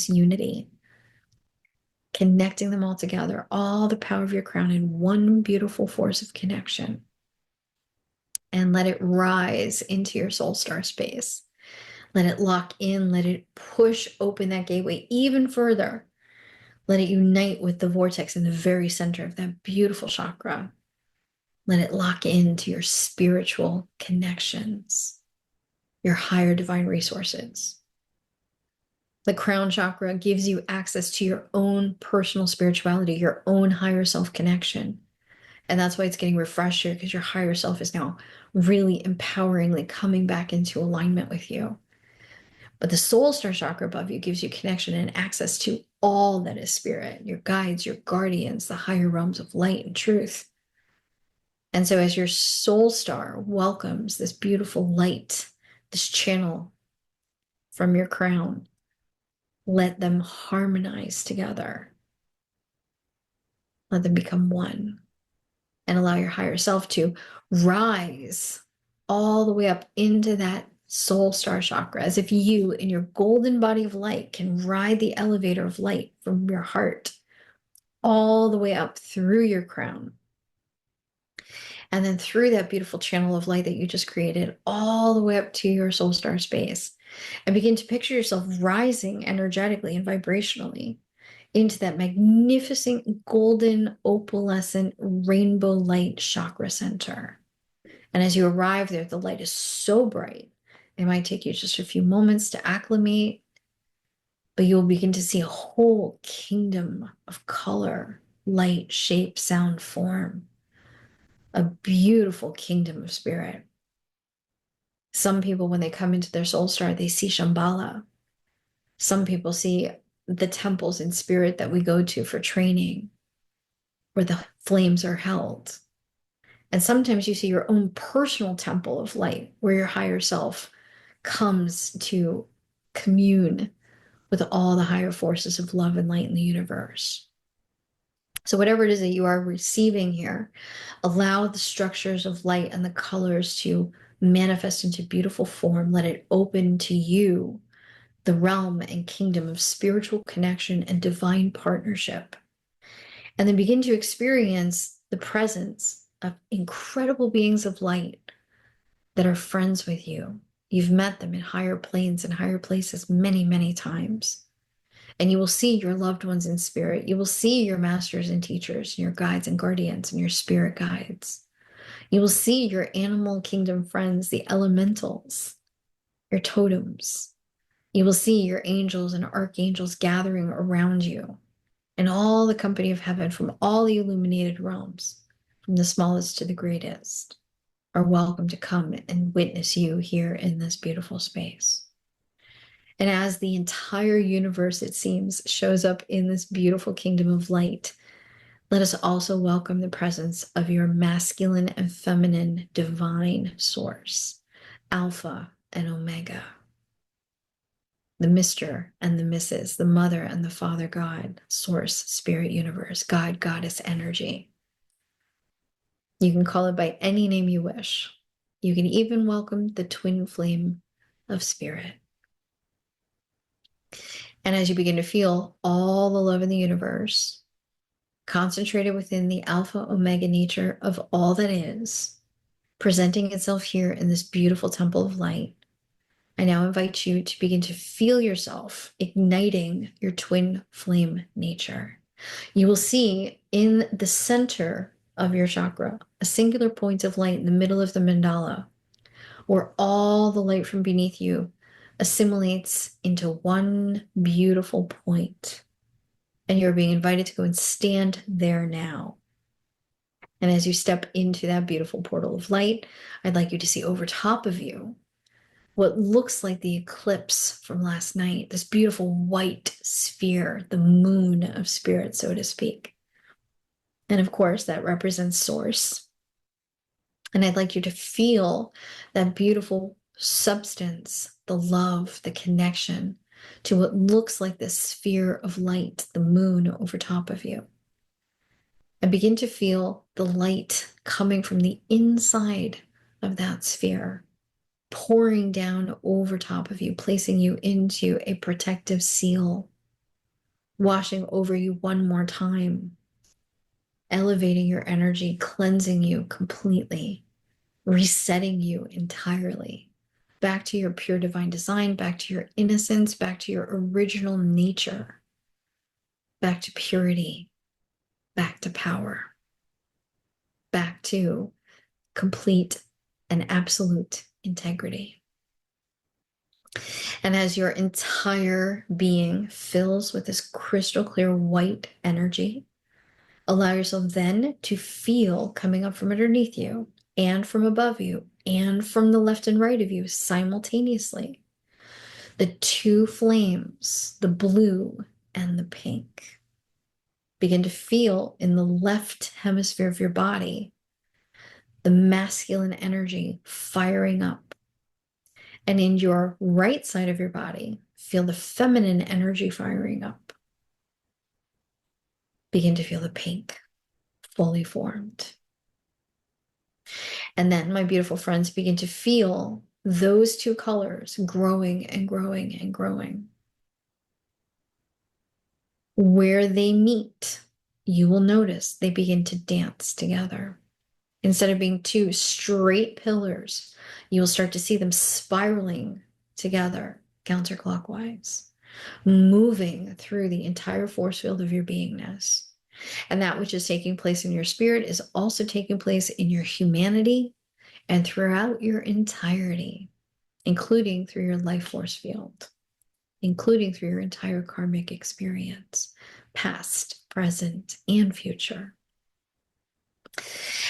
unity, connecting them all together, all the power of your crown in one beautiful force of connection. And let it rise into your soul star space. Let it lock in, let it push open that gateway even further. Let it unite with the vortex in the very center of that beautiful chakra. Let it lock into your spiritual connections, your higher divine resources. The crown chakra gives you access to your own personal spirituality, your own higher self connection. And that's why it's getting refreshed here, because your higher self is now really empoweringly coming back into alignment with you. But the soul star chakra above you gives you connection and access to all that is spirit, your guides, your guardians, the higher realms of light and truth. And so as your soul star welcomes this beautiful light, this channel from your crown, let them harmonize together. Let them become one. And allow your higher self to rise all the way up into that soul star chakra, as if you, in your golden body of light, can ride the elevator of light from your heart all the way up through your crown. And then through that beautiful channel of light that you just created, all the way up to your soul star space. And begin to picture yourself rising energetically and vibrationally into that magnificent golden opalescent rainbow light chakra center. And as you arrive there, the light is so bright, it might take you just a few moments to acclimate, but you'll begin to see a whole kingdom of color, light, shape, sound, form, a beautiful kingdom of spirit. Some people, when they come into their soul star, they see Shambhala. Some people see the temples in spirit that we go to for training, where the flames are held. And sometimes you see your own personal temple of light, where your higher self comes to commune with all the higher forces of love and light in the universe. So whatever it is that you are receiving here, allow the structures of light and the colors to manifest into beautiful form. Let it open to you the realm and kingdom of spiritual connection and divine partnership. And then begin to experience the presence of incredible beings of light that are friends with you. You've met them in higher planes and higher places many, many times. And you will see your loved ones in spirit. You will see your masters and teachers, and your guides and guardians, and your spirit guides. You will see your animal kingdom friends, the elementals, your totems. You will see your angels and archangels gathering around you, and all the company of heaven from all the illuminated realms, from the smallest to the greatest, are welcome to come and witness you here in this beautiful space. And as the entire universe, it seems, shows up in this beautiful kingdom of light, let us also welcome the presence of your masculine and feminine divine source, Alpha and Omega, the Mr. and the Mrs., the Mother and the Father God, Source, Spirit, Universe, God, Goddess, Energy. You can call it by any name you wish. You can even welcome the twin flame of spirit. And as you begin to feel all the love in the universe concentrated within the alpha omega nature of all that is, presenting itself here in this beautiful temple of light, I now invite you to begin to feel yourself igniting your twin flame nature. You will see in the center of your chakra a singular point of light in the middle of the mandala, where all the light from beneath you assimilates into one beautiful point. And you're being invited to go and stand there now. And as you step into that beautiful portal of light, I'd like you to see over top of you what looks like the eclipse from last night, this beautiful white sphere, the moon of spirit, so to speak. And of course, that represents source. And I'd like you to feel that beautiful substance, the love, the connection to what looks like this sphere of light, the moon over top of you. And begin to feel the light coming from the inside of that sphere, pouring down over top of you, placing you into a protective seal, washing over you one more time, elevating your energy, cleansing you completely, resetting you entirely back to your pure divine design, back to your innocence, back to your original nature, back to purity, back to power, back to complete and absolute integrity. And as your entire being fills with this crystal clear white energy, allow yourself then to feel coming up from underneath you and from above you and from the left and right of you simultaneously the two flames, the blue and the pink. Begin to feel in the left hemisphere of your body the masculine energy firing up. And in your right side of your body, feel the feminine energy firing up. Begin to feel the pink fully formed. And then, my beautiful friends, begin to feel those two colors growing and growing and growing. Where they meet, you will notice they begin to dance together. Instead of being two straight pillars, you will start to see them spiraling together counterclockwise, moving through the entire force field of your beingness. And that which is taking place in your spirit is also taking place in your humanity and throughout your entirety, including through your life force field, including through your entire karmic experience, past, present, and future.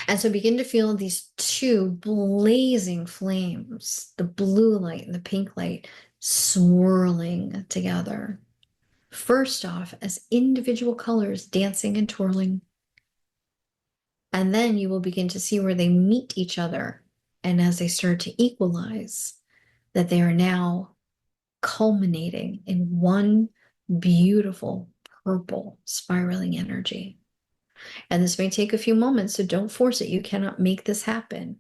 And so begin to feel these two blazing flames, the blue light and the pink light, swirling together. First off, as individual colors dancing and twirling. And then you will begin to see where they meet each other. And as they start to equalize, that they are now culminating in one beautiful purple spiraling energy. And this may take a few moments, so don't force it. You cannot make this happen.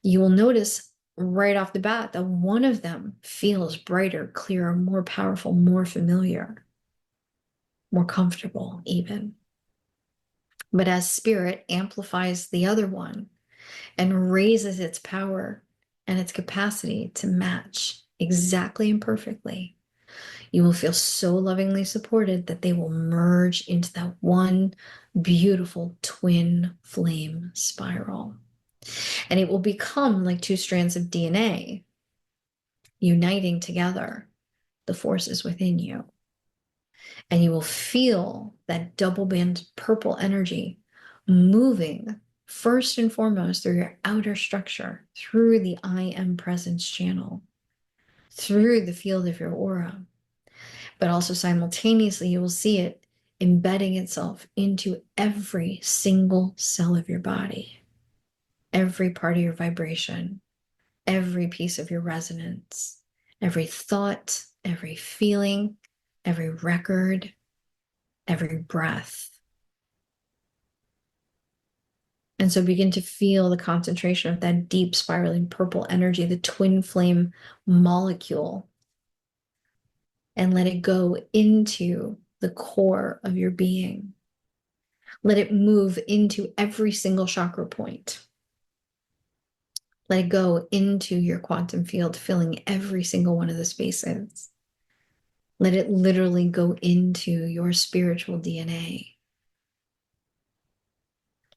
You will notice right off the bat that one of them feels brighter, clearer, more powerful, more familiar, more comfortable even. But as spirit amplifies the other one and raises its power and its capacity to match exactly and perfectly, you will feel so lovingly supported that they will merge into that one beautiful twin flame spiral. And it will become like two strands of DNA uniting together the forces within you. And you will feel that double band purple energy moving first and foremost through your outer structure, through the I am presence channel, through the field of your aura. But also simultaneously, you will see it embedding itself into every single cell of your body, every part of your vibration, every piece of your resonance, every thought, every feeling, every record, every breath. And so begin to feel the concentration of that deep spiraling purple energy, the twin flame molecule and let it go into the core of your being. Let it move into every single chakra point. Let it go into your quantum field, filling every single one of the spaces. Let it literally go into your spiritual DNA.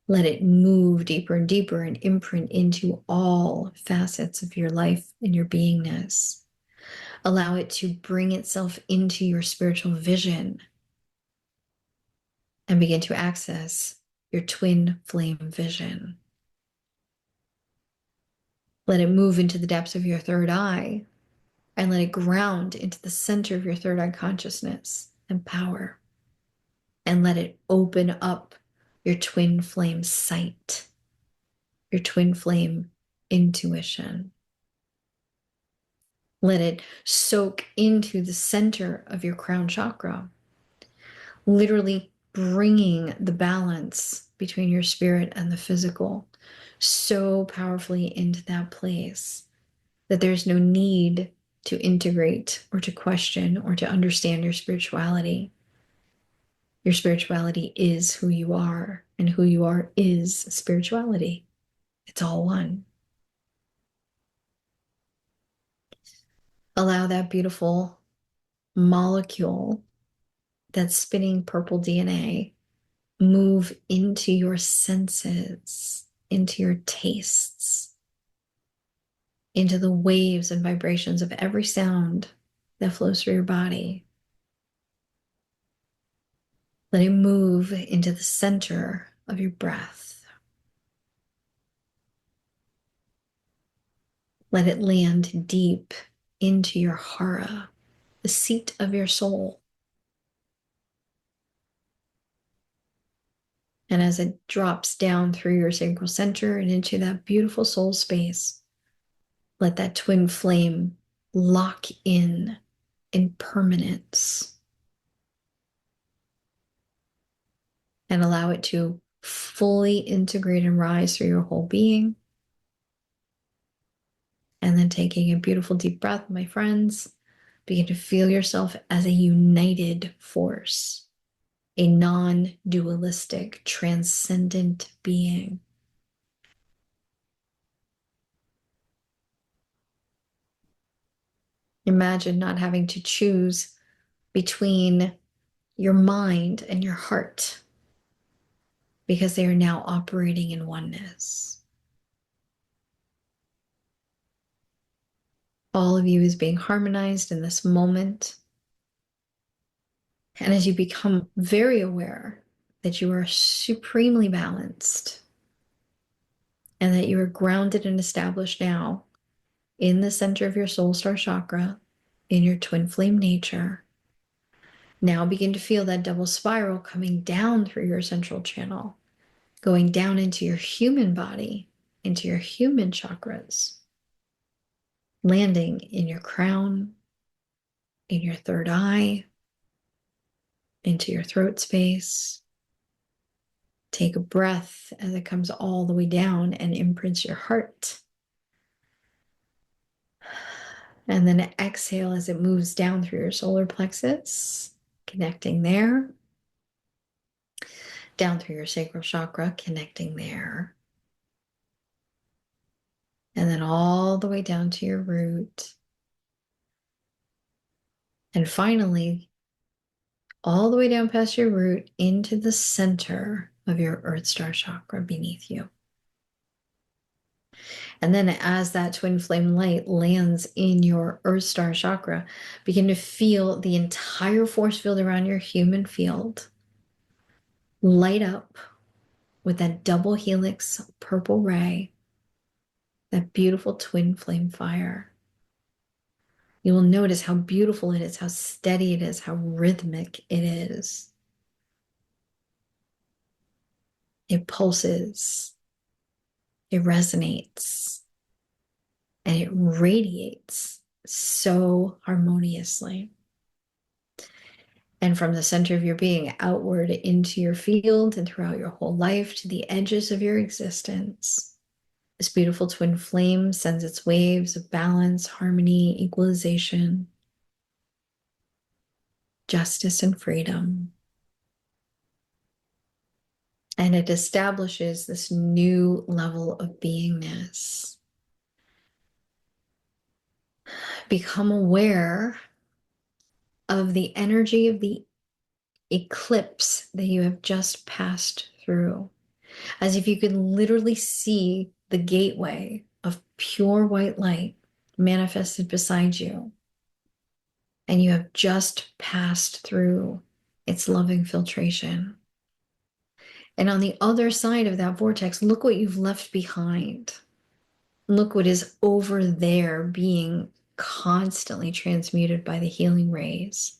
Let it move deeper and deeper and imprint into all facets of your life and your beingness. Allow it to bring itself into your spiritual vision and begin to access your twin flame vision. Let it move into the depths of your third eye and let it ground into the center of your third eye consciousness and power. And let it open up your twin flame sight, your twin flame intuition. Let it soak into the center of your crown chakra, literally bringing the balance between your spirit and the physical so powerfully into that place that there's no need to integrate or to question or to understand your spirituality. Your spirituality is who you are, and who you are is spirituality. It's all one. Allow that beautiful molecule, that spinning purple DNA, move into your senses, into your tastes, into the waves and vibrations of every sound that flows through your body. Let it move into the center of your breath. Let it land deep into your hara, the seat of your soul. And as it drops down through your sacral center and into that beautiful soul space, let that twin flame lock in permanence and allow it to fully integrate and rise through your whole being. And then taking a beautiful deep breath, my friends, begin to feel yourself as a united force, a non-dualistic, transcendent being. Imagine not having to choose between your mind and your heart, because they are now operating in oneness. All of you is being harmonized in this moment. And as you become very aware that you are supremely balanced and that you are grounded and established now in the center of your soul star chakra, in your twin flame nature, now begin to feel that double spiral coming down through your central channel, going down into your human body, into your human chakras, landing in your crown, in your third eye, into your throat space. Take a breath as it comes all the way down and imprints your heart. And then exhale as it moves down through your solar plexus, connecting there. Down through your sacral chakra, connecting there. And then all the way down to your root. And finally, all the way down past your root into the center of your Earth Star chakra beneath you. And then as that twin flame light lands in your Earth Star chakra, begin to feel the entire force field around your human field light up with that double helix purple ray, that beautiful twin flame fire. You will notice how beautiful it is, how steady it is, how rhythmic it is. It pulses, it resonates, and it radiates so harmoniously. And from the center of your being outward into your field and throughout your whole life to the edges of your existence, this beautiful twin flame sends its waves of balance, harmony, equalization. justice, and freedom. And it establishes this new level of beingness. Become aware of the energy of the eclipse that you have just passed through, as if you could literally see the gateway of pure white light manifested beside you, and you have just passed through its loving filtration. And on the other side of that vortex, look what you've left behind. Look what is over there being constantly transmuted by the healing rays.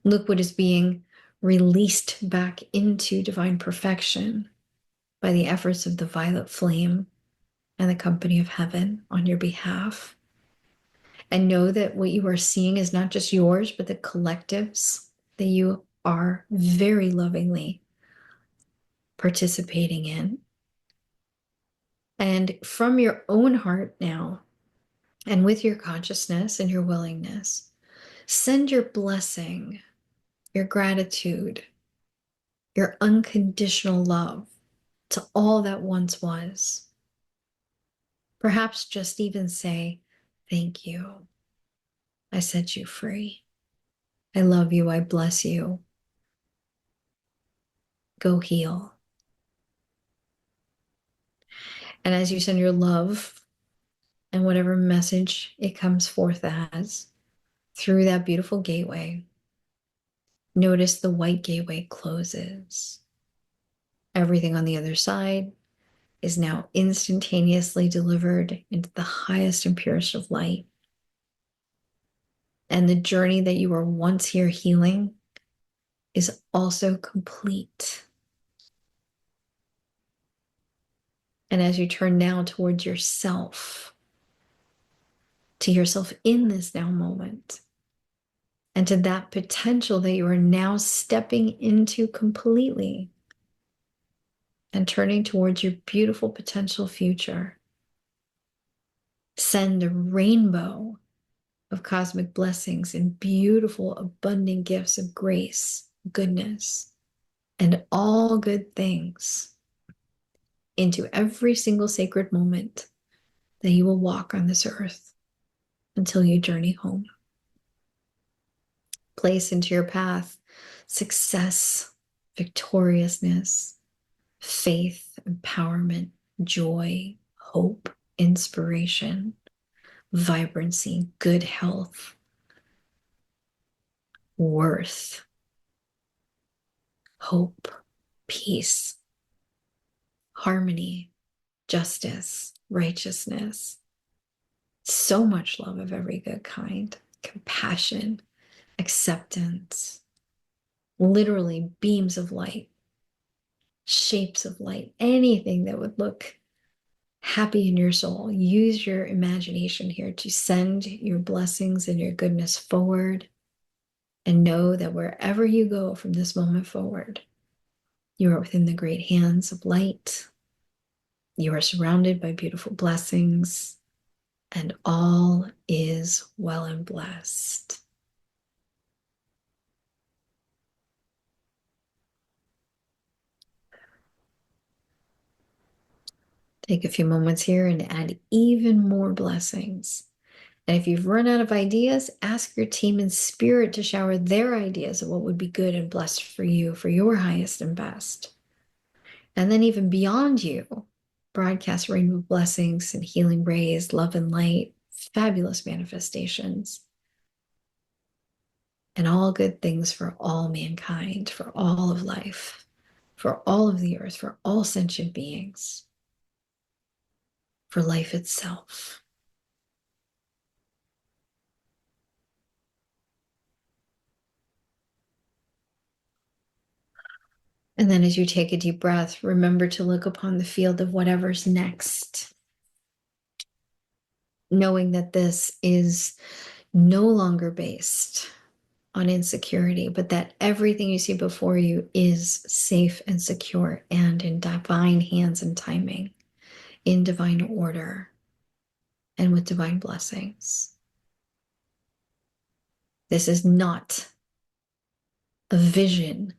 Look what is being released back into divine perfection by the efforts of the violet flame and the company of heaven on your behalf. And know that what you are seeing is not just yours, but the collectives that you are very lovingly participating in. And from your own heart now, and with your consciousness and your willingness, send your blessing, your gratitude, your unconditional love to all that once was. Perhaps just even say, thank you. I set you free. I love you. I bless you. Go heal. And as you send your love and whatever message it comes forth as through that beautiful gateway, notice the white gateway closes. Everything on the other side is now instantaneously delivered into the highest and purest of light. And the journey that you were once here healing is also complete. And as you turn now towards yourself, to yourself in this now moment, and to that potential that you are now stepping into completely and turning towards your beautiful potential future, send a rainbow of cosmic blessings and beautiful, abundant gifts of grace, goodness, and all good things into every single sacred moment that you will walk on this earth until you journey home. Place into your path success, victoriousness, faith, empowerment, joy, hope, inspiration, vibrancy, good health, worth, hope, peace, harmony, justice, righteousness, so much love of every good kind, compassion, acceptance, literally beams of light, shapes of light, anything that would look happy in your soul. Use your imagination here to send your blessings and your goodness forward, and know that wherever you go from this moment forward, you are within the great hands of light. You are surrounded by beautiful blessings, and all is well and blessed. Take a few moments here and add even more blessings. And if you've run out of ideas, ask your team in spirit to shower their ideas of what would be good and blessed for you, for your highest and best. And then even beyond you, broadcast rainbow blessings and healing rays, love and light, fabulous manifestations, and all good things for all mankind, for all of life, for all of the earth, for all sentient beings, for life itself. And then as you take a deep breath, remember to look upon the field of whatever's next, knowing that this is no longer based on insecurity, but that everything you see before you is safe and secure and in divine hands and timing, in divine order, and with divine blessings. This is not a vision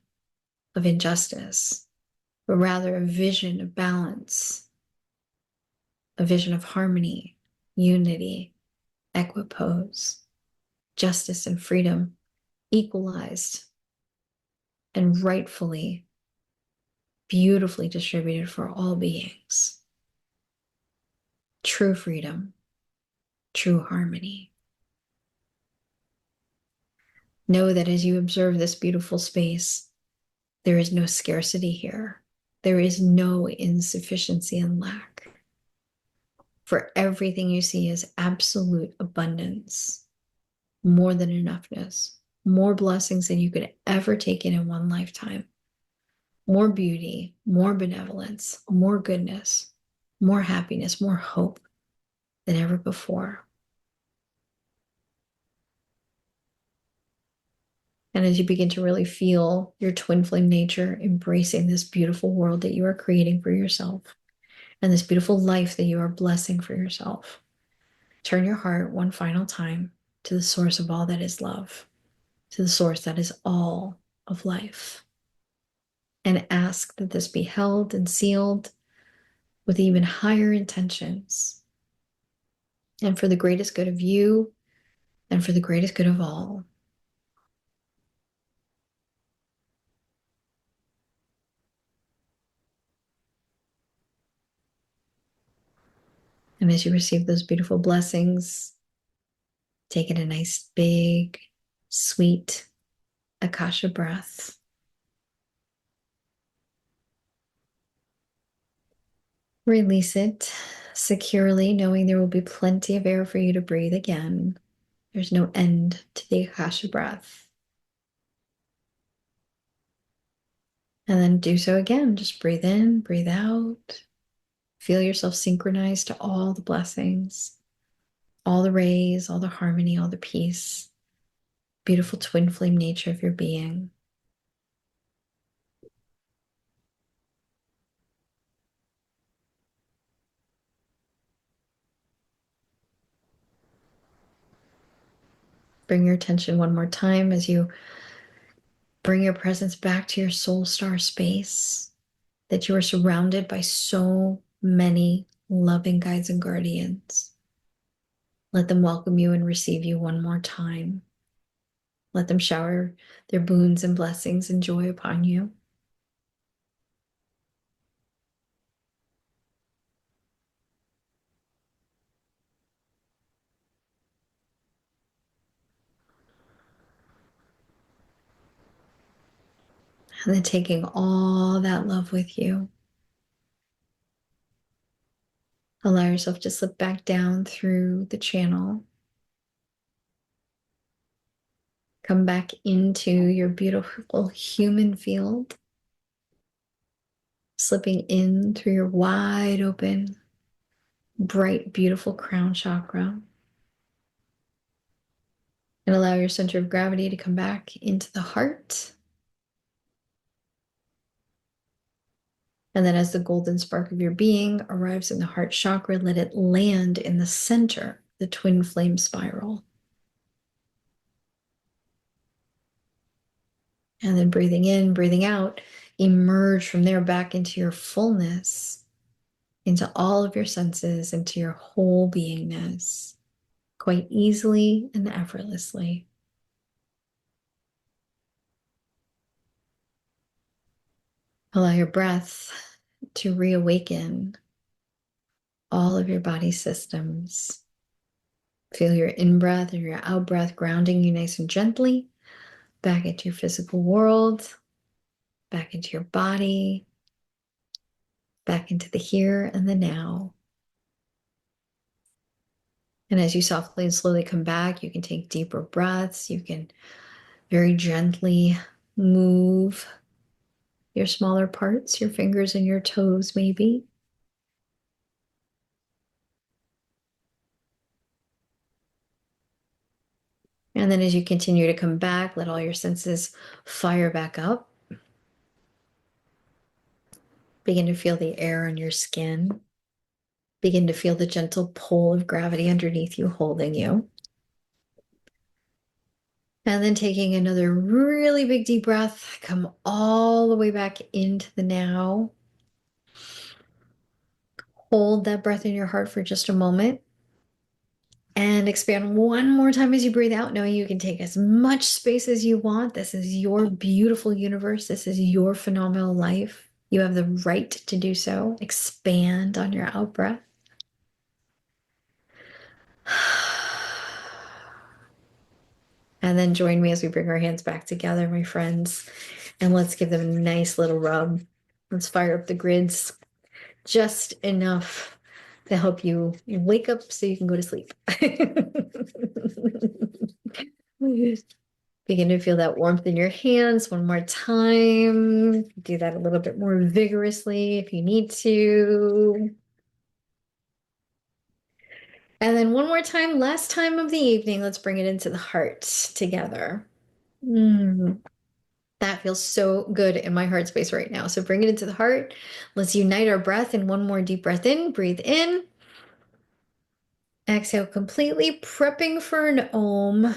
of injustice, but rather a vision of balance, a vision of harmony, unity, equipoise, justice and freedom, equalized and rightfully, beautifully distributed for all beings. True freedom, true harmony. Know that as you observe this beautiful space, there is no scarcity here. There is no insufficiency and lack. For everything you see is absolute abundance, more than enoughness, more blessings than you could ever take in one lifetime, more beauty, more benevolence, more goodness, more happiness, more hope than ever before. And as you begin to really feel your twin flame nature embracing this beautiful world that you are creating for yourself and this beautiful life that you are blessing for yourself, turn your heart one final time to the source of all that is love, to the source that is all of life, and ask that this be held and sealed with even higher intentions and for the greatest good of you and for the greatest good of all. And as you receive those beautiful blessings, take in a nice, big, sweet Akasha breath. Release it securely, knowing there will be plenty of air for you to breathe again. There's no end to the Akasha breath. And then do so again. Just breathe in, breathe out. Feel yourself synchronized to all the blessings, all the rays, all the harmony, all the peace, beautiful twin flame nature of your being. Bring your attention one more time as you bring your presence back to your soul star space, that you are surrounded by so many loving guides and guardians. Let them welcome you and receive you one more time. Let them shower their boons and blessings and joy upon you. And then taking all that love with you, allow yourself to slip back down through the channel. Come back into your beautiful human field, slipping in through your wide open, bright, beautiful crown chakra. And allow your center of gravity to come back into the heart. And then as the golden spark of your being arrives in the heart chakra, let it land in the center, the twin flame spiral. And then breathing in, breathing out, emerge from there back into your fullness, into all of your senses, into your whole beingness, quite easily and effortlessly. Allow your breath to reawaken all of your body systems. Feel your in-breath and your out-breath grounding you nice and gently back into your physical world, back into your body, back into the here and the now. And as you softly and slowly come back, you can take deeper breaths. You can very gently move your smaller parts, your fingers and your toes maybe. And then as you continue to come back, let all your senses fire back up. Begin to feel the air on your skin. Begin to feel the gentle pull of gravity underneath you, holding you. And then taking another really big deep breath, come all the way back into the now. Hold that breath in your heart for just a moment. And expand one more time as you breathe out, knowing you can take as much space as you want. This is your beautiful universe. This is your phenomenal life. You have the right to do so. Expand on your out breath. And then join me as we bring our hands back together, my friends. And let's give them a nice little rub. Let's fire up the grids just enough to help you wake up so you can go to sleep. Begin to feel that warmth in your hands one more time. Do that a little bit more vigorously if you need to. And then one more time, last time of the evening, let's bring it into the heart together. That feels so good in my heart space right now. So bring it into the heart. Let's unite our breath in one more deep breath in. Breathe in. Exhale completely, prepping for an Om.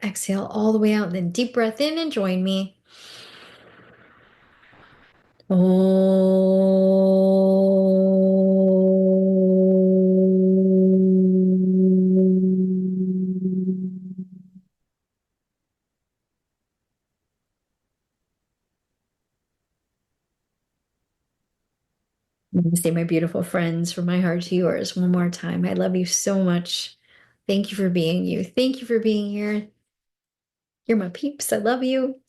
Exhale all the way out, and then deep breath in and join me. Namaste, my beautiful friends, from my heart to yours. One more time. I love you so much. Thank you for being you. Thank you for being here. You're my peeps. I love you.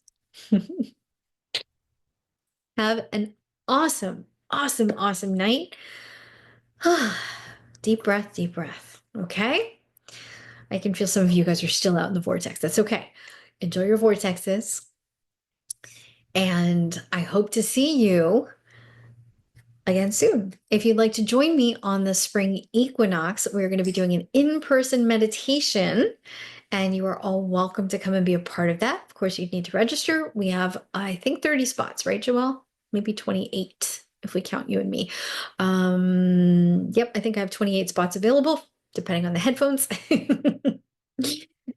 Have an awesome, awesome, awesome night. Deep breath, deep breath. Okay? I can feel some of you guys are still out in the vortex. That's okay. Enjoy your vortexes. And I hope to see you again soon. If you'd like to join me on the spring equinox, we're going to be doing an in-person meditation, and you are all welcome to come and be a part of that. Of course, you'd need to register. We have, I think, 30 spots, right, Joelle? Maybe 28 if we count you and me. Yep, I think I have 28 spots available, depending on the headphones.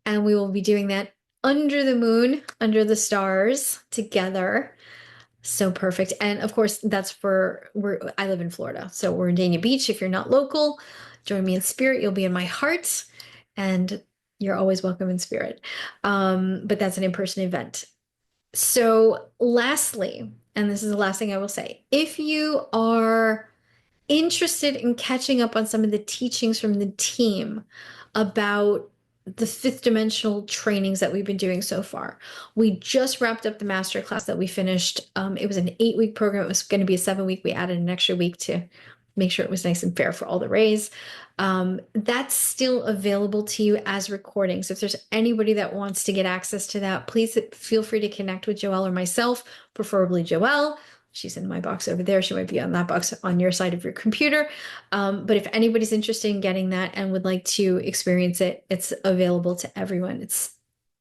And we will be doing that under the moon, under the stars, together. So perfect. And of course, I live in Florida. So we're in Dania Beach. If you're not local, join me in spirit. You'll be in my heart, and you're always welcome in spirit. But that's an in-person event. So lastly, and this is the last thing I will say, if you are interested in catching up on some of the teachings from the team about the fifth dimensional trainings that we've been doing so far. We just wrapped up the masterclass that we finished. It was an 8-week program. It was going to be a 7-week. We added an extra week to make sure it was nice and fair for all the rays. That's still available to you as recordings. If there's anybody that wants to get access to that, please feel free to connect with Joelle or myself, preferably Joelle. She's in my box over there. She might be on that box on your side of your computer. But if anybody's interested in getting that and would like to experience it, it's available to everyone. It's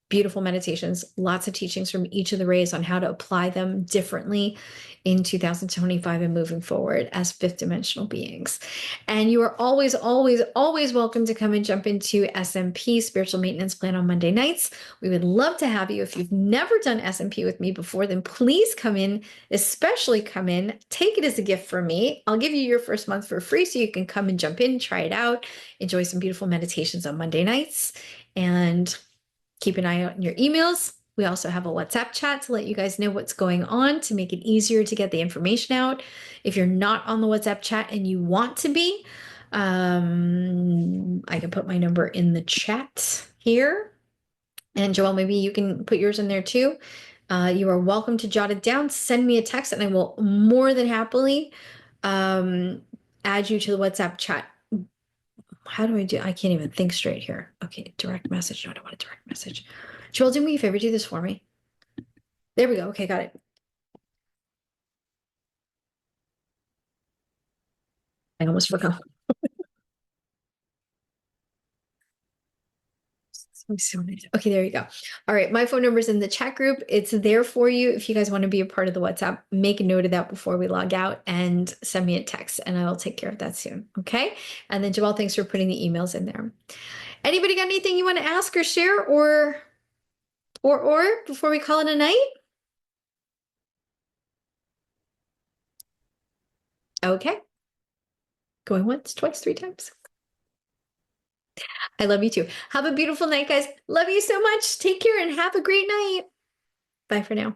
beautiful meditations, lots of teachings from each of the rays on how to apply them differently in 2025 and moving forward as fifth dimensional beings. And you are always, always, always welcome to come and jump into SMP, Spiritual Maintenance Plan, on Monday nights. We would love to have you. If you've never done SMP with me before, then please come in, especially come in, take it as a gift from me. I'll give you your first month for free so you can come and jump in, try it out, enjoy some beautiful meditations on Monday nights, and keep an eye out in your emails. We also have a WhatsApp chat to let you guys know what's going on, to make it easier to get the information out. If you're not on the WhatsApp chat and you want to be, I can put my number in the chat here. And Joelle, maybe you can put yours in there too. You are welcome to jot it down, send me a text, and I will more than happily add you to the WhatsApp chat. How do I do? I can't even think straight here. Okay, direct message. No, I don't want a direct message. Joel, do me a favor. Do this for me. There we go. Okay, got it. I almost forgot. Okay, there you go. All right, my phone number is in the chat group. It's there for you. If you guys want to be a part of the WhatsApp, make a note of that before we log out and send me a text, and I will take care of that soon. Okay. And then Joelle, thanks for putting the emails in there. Anybody got anything you want to ask or share, or Or before we call it a night? Okay. Going once, twice, three times. I love you too. Have a beautiful night, guys. Love you so much. Take care and have a great night. Bye for now.